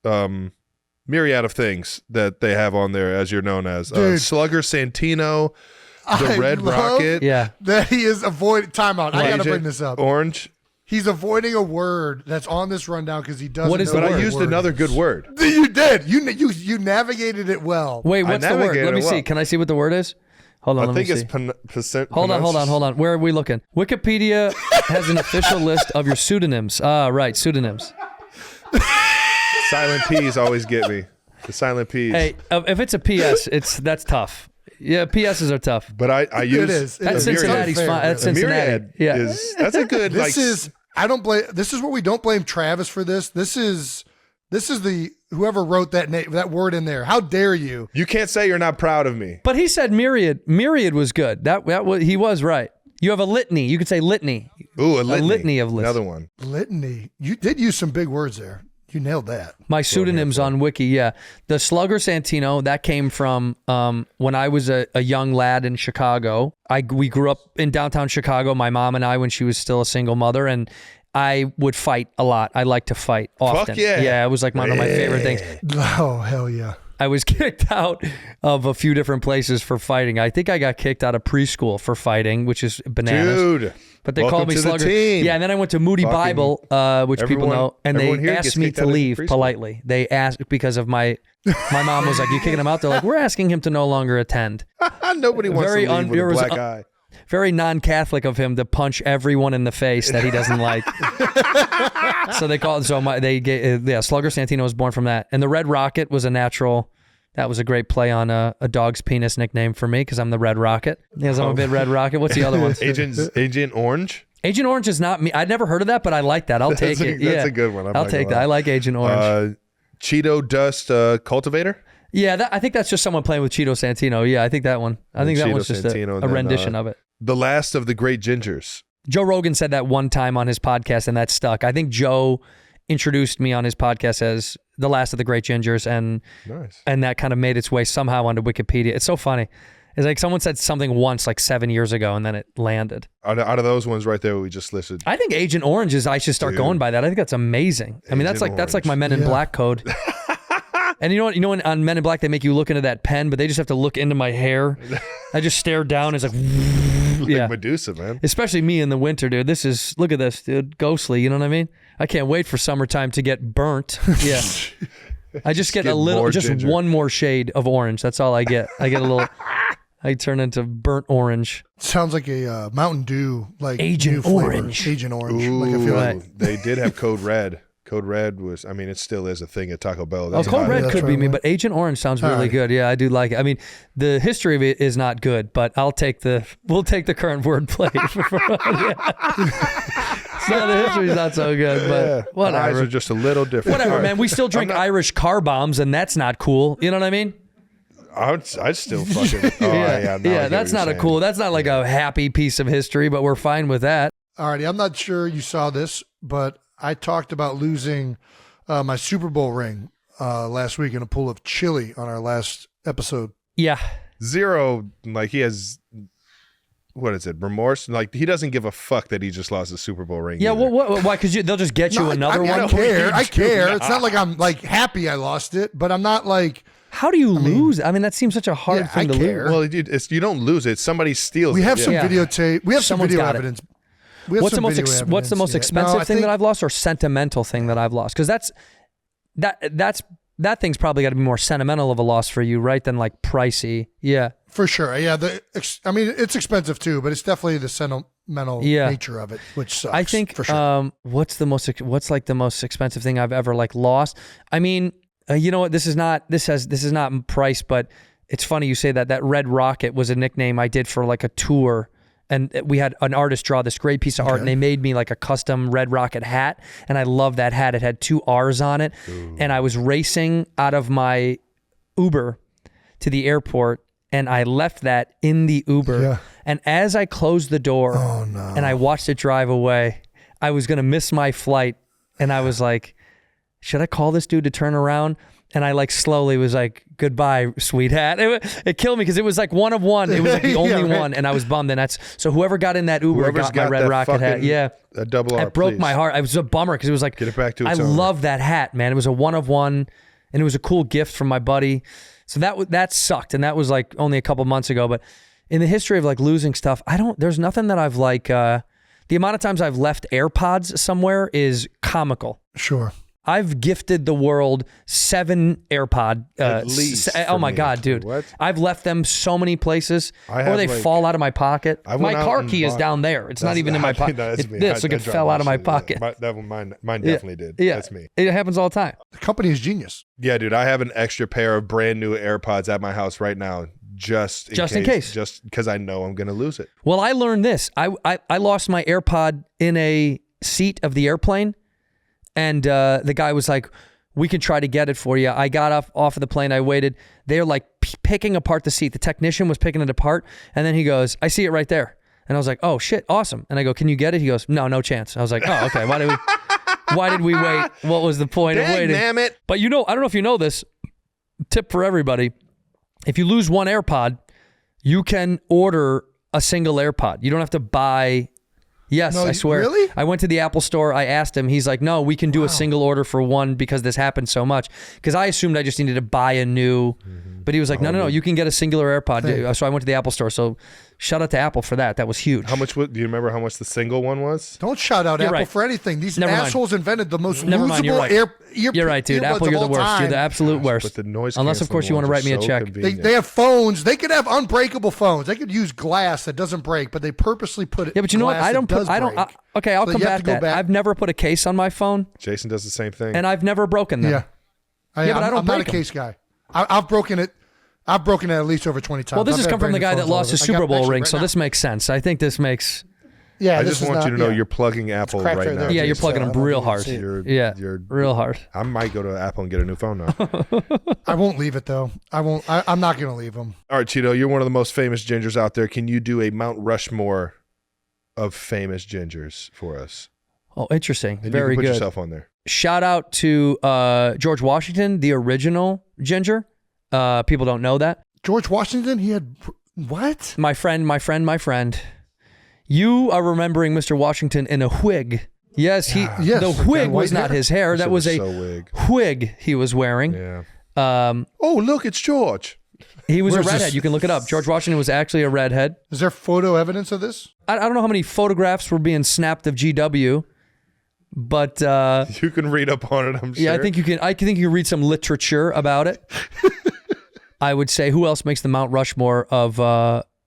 myriad of things that they have on there, as you're known as. Slugger Santino, the Red Rocket. Yeah. That he is avoiding. Timeout. I got to bring this up. Orange. He's avoiding a word that's on this rundown because he doesn't What is know the But what I the used word another is. good word. You did. You navigated it well. Wait, what's the word? navigated Let me it see. well. Can I see what the word is? Hold on, I let me think see. it's Hold on. Where are we looking? Wikipedia has an official list of your pseudonyms. Right, pseudonyms. Silent P's always get me. The silent P's. Hey, if it's a PS, that's tough. Yeah, PSs are tough. But I use It is. That's Cincinnati's unfair, fine. That's really. Cincinnati. Yeah. That's a good This is. I don't blame. This is where we don't blame Travis for this. This is the whoever wrote that word in there. How dare you? You can't say you're not proud of me. But he said myriad. Myriad was good. That was, he was right. You have a litany. You could say litany. Ooh, a litany. litany of lists. Another one. Litany. You did use some big words there. You nailed that. My pseudonyms on Wiki, yeah. The Slugger Santino, that came from when I was a young lad in Chicago. We grew up in downtown Chicago, my mom and I, when she was still a single mother, and I would fight a lot. I like to fight often. Fuck yeah. Yeah, it was like one of my favorite things. Oh hell yeah. I was kicked out of a few different places for fighting. I think I got kicked out of preschool for fighting, which is bananas. Dude. But they welcome called me to the Slugger. team. Yeah, and then I went to Moody Fucking Bible, which people everyone- know, and everyone they here asked gets me kicked to out of leave preschool. politely. They asked because of my mom was like, "You kicking him out?" They're like, "We're asking him to no longer attend." Nobody wants Very to leave with there a was black eye. Very non-Catholic of him to punch everyone in the face that he doesn't like. So they called. So Slugger Santino was born from that, and the Red Rocket was a natural. That was a great play on a dog's penis nickname for me because I'm the Red Rocket. Because I'm a bit Red Rocket. What's the other one? Agent Orange. Agent Orange is not me. I'd never heard of that, but I like that. I'll take it. That's Yeah, a good one. I'll take that. I like Agent Orange. Cheeto Dust Cultivator. Yeah, I think that's just someone playing with Cheeto Santino. Yeah, I think that one. I think that Cheeto one's just Santino, a then, rendition of it. The last of the great gingers. Joe Rogan said that one time on his podcast, and that stuck. I think Joe introduced me on his podcast as the last of the great gingers, and Nice. and that kind of made its way somehow onto Wikipedia. It's so funny. It's like someone said something once, like 7 years ago, and then it landed. Out of those ones right there we just listed. I think Agent Orange is. I should start going by that. I think that's amazing. I mean, that's Agent like Orange. my Men in Black code. And you know when on Men in Black they make you look into that pen, but they just have to look into my hair. I just stare down. It's like, yeah. Medusa, man. Especially me in the winter, dude. Look at this, dude. Ghostly. You know what I mean? I can't wait for summertime to get burnt. Yeah. I just get a little, more just ginger. one more shade of orange. That's all I get. I get a little. I turn into burnt orange. Sounds like a Mountain Dew, like Agent new flavor. Orange. Agent Orange. Ooh, Like I feel Right. like they did have Code Red. Code Red was, I mean, it still is a thing at Taco Bell. Oh, That's Cold hot. Red that's could be right, me, man. but Agent Orange sounds really right. good. Yeah, I do like it. I mean, the history of it is not good, but we'll take the current wordplay. So the history's not so good, but Eyes whatever. are just a little different. Whatever, All right. man. We still drink Irish car bombs, and that's not cool. You know what I mean? I'd still fucking. Oh, yeah, now I get yeah. what That's you're not a saying. cool. That's not like a happy piece of history, but we're fine with that. Alrighty, I'm not sure you saw this, but I talked about losing my Super Bowl ring last week in a pool of chili on our last episode. Yeah. Zero, like he has, what is it, remorse? Like he doesn't give a fuck that he just lost the Super Bowl ring. Yeah. either. Why? Because they'll just get you No, another I one. care. I do care. not. It's not like I'm like happy I lost it, but I'm not like How do you lose? I mean, that seems such a hard Yeah, thing I to care. lose. Well, you don't lose it. Somebody steals we it. have Yeah. some Yeah. videotape. We have some Someone's video got it. evidence. We have What's the some most video what's the evidence, most yeah. expensive No, I thing think- that I've lost, or sentimental thing that I've lost? Because that thing's probably got to be more sentimental of a loss for you, right? Than like pricey. Yeah. For sure. Yeah. I mean, it's expensive too, but it's definitely the sentimental nature of it, which sucks. I think for sure. what's like the most expensive thing I've ever like lost? I mean, you know what? This is not price, but it's funny you say that. That Red Rocket was a nickname I did for like a tour. And we had an artist draw this great piece of art, and they made me like a custom Red Rocket hat. And I love that hat. It had 2 R's on it. Ooh. And I was racing out of my Uber to the airport, and I left that in the Uber. Yeah. And as I closed the door and I watched it drive away, I was going to miss my flight. And I was like, should I call this dude to turn around? And I like slowly was like, goodbye, sweet hat. It killed me because it was like one of one. It was like the only one, and I was bummed. And so whoever got in that Uber got my Red Rocket hat. Yeah, a double R. It broke my heart. It was a bummer because it was like, get it back to I its owner. love that hat, man. It was a one of one, and it was a cool gift from my buddy. So that sucked, and that was like only a couple months ago. But in the history of like losing stuff, there's nothing that I've like. The amount of times I've left AirPods somewhere is comical. Sure. I've gifted the world 7 AirPod. At least. Oh my me. God, dude! What? I've left them so many places, or they like, fall out of my pocket. I went My out car and key is bought- down there. It's not even in my pocket. No, that's me. This look, I it drive fell out of my shit. pocket. Mine definitely did. Yeah, That's me. It happens all the time. The company is genius. Yeah, dude, I have an extra pair of brand new AirPods at my house right now, just in case, just because I know I'm gonna lose it. Well, I learned this. I lost my AirPod in a seat of the airplane, and the guy was like, we can try to get it for you. I got off of the plane. I waited. They're like picking apart the seat. The technician was picking it apart. And then he goes, I see it right there. And I was like, oh shit, awesome. And I go, can you get it? He goes, no chance. I was like, oh, okay. Why did we wait? What was the point of waiting? Damn it. But I don't know if you know this, tip for everybody. If you lose one AirPod, you can order a single AirPod. You don't have to buy. Yes, No, I swear. really? I went to the Apple store. I asked him. He's like, no, we can do a single order for one because this happened so much. Because I assumed I just needed to buy a new. But he was like, no, you can get a singular AirPod. So I went to the Apple store. So shout out to Apple for that. That was huge. Do you remember how much the single one was? Don't shout out You're Apple right. for anything. These Never mind. assholes invented the most Never mind, you're losable right. You're right, dude. earbuds Apple, of you're the all worst. time. You're the absolute worst. But the noise Unless, of course, you want to write me a check. They have phones. They could have unbreakable phones. They could use glass that doesn't break, but they purposely put it. Yeah, but you know what? glass that does break. Okay, I'll So come you have back to go that. back. I've never put a case on my phone, Jason does the same thing. and I've never broken them. Yeah, but I don't I'm not a break 'em. case guy. I've broken it. I've broken it at least over 20 times. Well, this I've has had come from the brand guy new that phones all lost over. his I got Super Bowl actually ring, right so now. this makes sense. I think this makes. Yeah, I this just is want you not- to know yeah. you're plugging Apple cracked right right now. there. Yeah, you're so plugging I them don't real even hard. see it. You're Real hard. I might go to Apple and get a new phone now. I won't leave it though. I won't. I'm not going to leave them. All right, Cheeto, you're one of the most famous gingers out there. Can you do a Mount Rushmore of famous gingers for us? Oh, interesting. And Very you can put good. yourself on there. Shout out to George Washington, the original ginger. People don't know that. George Washington. He had what? My friend. You are remembering Mr. Washington in a wig. Yes, Yes, the like wig that was white not hair. his hair. That was a so wig. wig he was wearing. Yeah. Um, Oh, look, it's George. he was Where's a redhead. this- You can look it up. George Washington was actually a redhead. Is there photo evidence of this? I don't know how many photographs were being snapped of GW, but You can read up on it, I'm sure. yeah, I think you can. I think you can read some literature about it. I would say, who else makes the Mount Rushmore of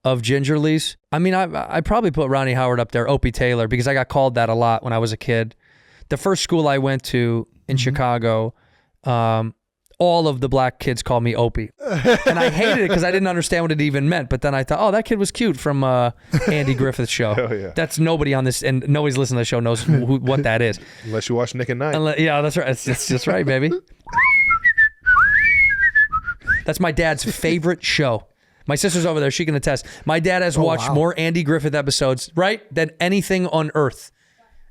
Gingerlies? I mean, I probably put Ronnie Howard up there, Opie Taylor, because I got called that a lot when I was a kid. The first school I went to in Chicago, all of the black kids called me Opie, and I hated it because I didn't understand what it even meant. But then I thought, oh, that kid was cute from Andy Griffith's show. Oh, yeah. That's nobody on this, and nobody's listening to the show knows what that is. Unless you watch Nick at Night. Yeah, that's right. That's just right, baby. That's my dad's favorite show. My sister's over there. She can attest. My dad has watched wow. more Andy Griffith episodes, right, than anything on earth.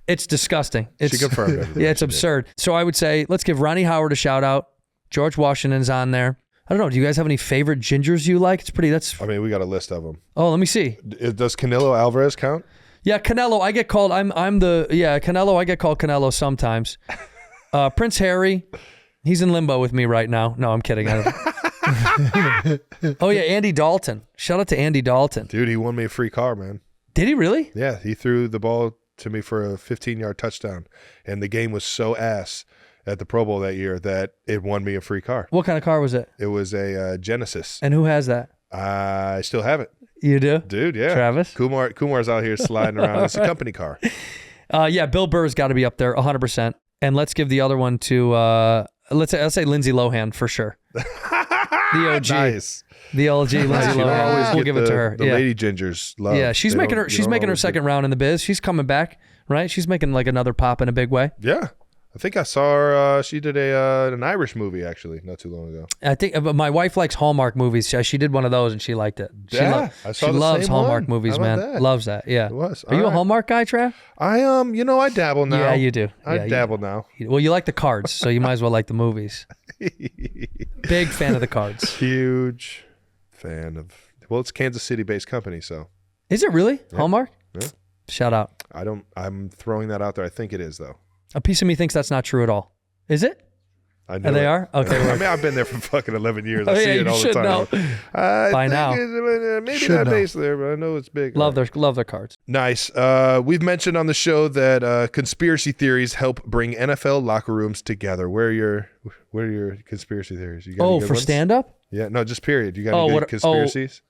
It's disgusting. It's, She confirmed everything. Yeah, it's absurd. So I would say, let's give Ronnie Howard a shout out. George Washington's on there. I don't know. Do you guys have any favorite gingers you like? It's pretty. I mean, we got a list of them. Oh, let me see. Does Canelo Alvarez count? Yeah, Canelo. I get called. Canelo. I get called Canelo sometimes. Prince Harry. He's in limbo with me right now. No, I'm kidding. Oh yeah, Andy Dalton. Shout out to Andy Dalton. Dude, he won me a free car, man. Did he really? Yeah, he threw the ball to me for a 15-yard touchdown, and the game was so ass at the Pro Bowl that year that it won me a free car. What kind of car was it? It was a Genesis. And who has that? I still have it. You do? Dude, yeah. Travis? Kumar's out here sliding around. It's a company car. Yeah, Bill Burr's got to be up there 100%. And let's give the other one to let's say Lindsay Lohan for sure. The OG. Nice. The OG Lindsay You don't Lohan. always We'll get give it to her. The Yeah. lady gingers love. Yeah, she's They making don't- her you she's don't making her always second get- round in the biz. She's coming back, right? She's making like another pop in a big way. Yeah. I think I saw her. She did an Irish movie actually not too long ago. I think my wife likes Hallmark movies. She did one of those and she liked it. I saw she the loves same Hallmark one. movies, How about man. that? Loves that. Yeah. It was. Are you All a right. Hallmark guy, Trav? I I dabble now. Yeah, you do. I Yeah, dabble now. Well, you like the cards, so you might as well like the movies. Big fan of the cards. Huge fan of. Well, it's Kansas City-based company, so Is it really Hallmark? Yeah. Shout out. I'm throwing that out there. I think it is though. A piece of me thinks that's not true at all. Is it? I know They it. are? Okay. I mean, I've been there for fucking 11 years. I Oh, see yeah, it you all the should time. know. I By think now. maybe Should not know. based there, but I know it's big. Love their cards. Nice. We've mentioned on the show that conspiracy theories help bring NFL locker rooms together. Where are your conspiracy theories? You got any good For ones? stand-up? Yeah, no, just period. You got any good conspiracies?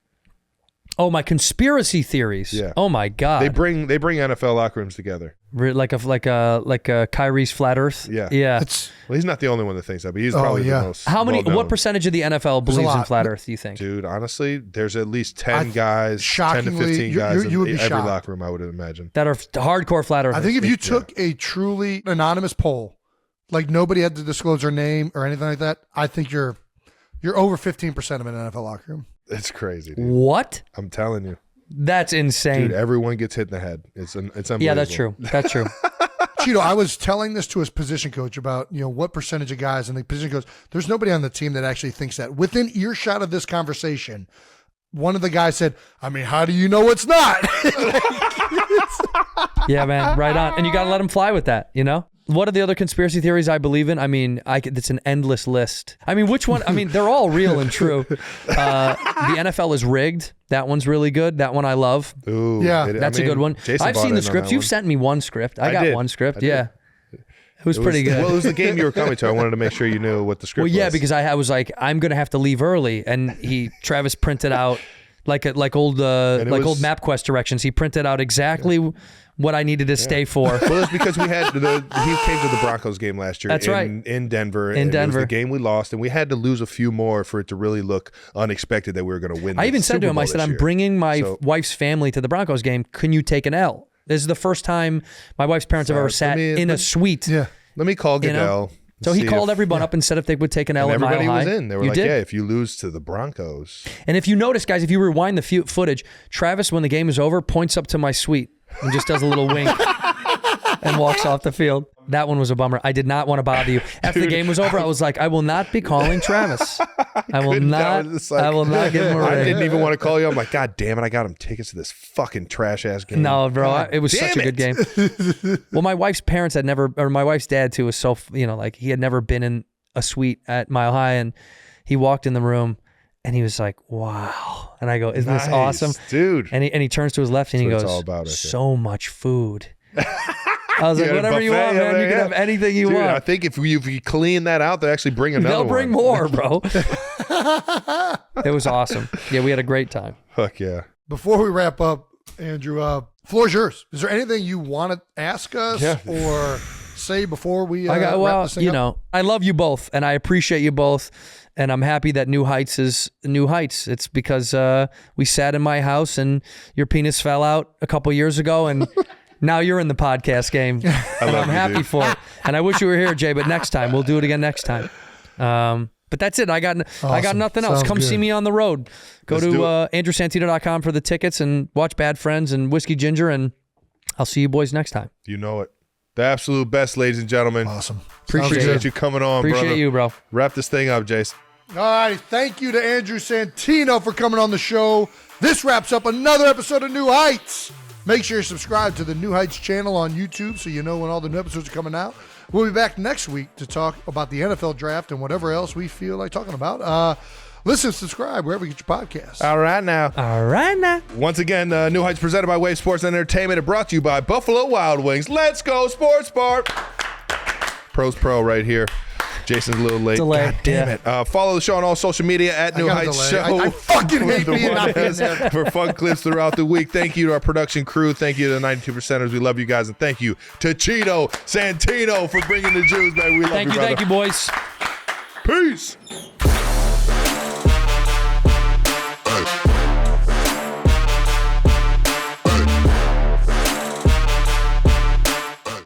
Oh, my conspiracy theories. Yeah. Oh my God. They bring NFL locker rooms together. Like a Kyrie's flat Earth. Yeah. Yeah. Well, he's not the only one that thinks that, but he's probably yeah. the most. How many? well-known. What percentage of the NFL believes in lot. flat Earth? Do you think? Dude, honestly, there's at least 10 guys, 10 to shockingly, 15 guys you would in be every shocked. locker room, I would imagine. That are hardcore flat Earthers. I think if you took a truly anonymous poll, like nobody had to disclose their name or anything like that, I think you're over 15% of an NFL locker room. It's crazy, dude. What? I'm telling you. That's insane. Dude, everyone gets hit in the head. It's unbelievable. Yeah, that's true. That's true. Cheeto, I was telling this to his position coach about, what percentage of guys, and the position coach, there's nobody on the team that actually thinks that. Within earshot of this conversation, one of the guys said, I mean, how do you know it's not? Yeah, man. Right on. And you got to let them fly with that, What are the other conspiracy theories I believe in? I mean, it's an endless list. I mean, which one? I mean, they're all real and true. The NFL is rigged. That one's really good. That one I love. Ooh, Yeah, That's a good one. Jason I've bought seen in the on scripts. that You've one. sent me one script. I got did. one script. I did. Yeah. It was pretty good. Well, it was the game you were coming to. I wanted to make sure you knew what the script was. Well, yeah, because I was like, I'm gonna have to leave early, and Travis printed out like old MapQuest directions. He printed out exactly what I needed to stay for. Well, it's because he came to the Broncos game last year. That's right. In Denver. In and Denver. It was the game we lost, and we had to lose a few more for it to really look unexpected that we were going to win. I the even said to Super him, Bowl I said, this I'm year. bringing my So- wife's family to the Broncos game. Can you take an L? This is the first time my wife's parents have ever sat in a suite. Yeah. Let me call Goodell. So he see called if- everyone up and said if they would take an L And at Mile everybody High. was in. They were You like, did? yeah, if you lose to the Broncos. And if you notice, guys, if you rewind the footage, Travis, when the game is over, points up to my suite and just does a little wink and walks off the field. That one was a bummer. I did not want to bother you. After the game was over, I was like, I will not be calling Travis. I will not give him a I ring. didn't even want to call you. I'm like, God damn it, I got him tickets to this fucking trash ass game. No, bro, God it was damn such a good game. Well, my wife's parents had never, or my wife's dad too, was so, like he had never been in a suite at Mile High, and he walked in the room and he was like, wow. And I go, isn't this Nice, awesome? dude? And he turns to his left and he That's goes, what it's all about, I think. so much food. I was like, You got a whatever you buffet want, man. over You can there? have anything you Dude, want. I think if you clean that out, they'll actually bring another They'll bring one. more, bro. It was awesome. Yeah, we had a great time. Fuck yeah. Before we wrap up, Andrew, floor's yours. Is there anything you want to ask us or say before we wrap this thing up? I love you both, and I appreciate you both, and I'm happy that New Heights is New Heights. It's because we sat in my house, and your penis fell out a couple years ago, and now you're in the podcast game, and I'm happy for it. And I wish you were here, Jay, but next time. We'll do it again next time. But that's it. I got nothing else. Sounds Come see good. me on the road. Go Let's do to it. andrewsantino.com for the tickets and watch Bad Friends and Whiskey Ginger, and I'll see you boys next time. You know it. The absolute best, ladies and gentlemen. Awesome. Appreciate you coming on, Appreciate brother. you, bro. Wrap this thing up, Jason. All right. Thank you to Andrew Santino for coming on the show. This wraps up another episode of New Heights. Make sure you subscribe to the New Heights channel on YouTube so you know when all the new episodes are coming out. We'll be back next week to talk about the NFL draft and whatever else we feel like talking about. Listen, subscribe wherever you get your podcasts. All right now. All right, now. Once again, New Heights presented by Wave Sports and Entertainment and brought to you by Buffalo Wild Wings. Let's go, Sports Bar. Pro's Pro right here. Jason's a little late. Delay, God damn it. Follow the show on all social media at New got a Heights delay. Show. I fucking hate The being one not being has there. For fun clips throughout the week. Thank you to our production crew. Thank you to the 92%ers. We love you guys. And thank you to Cheeto Santino for bringing the Jews, man. We love Thank you, brother. boys. Peace.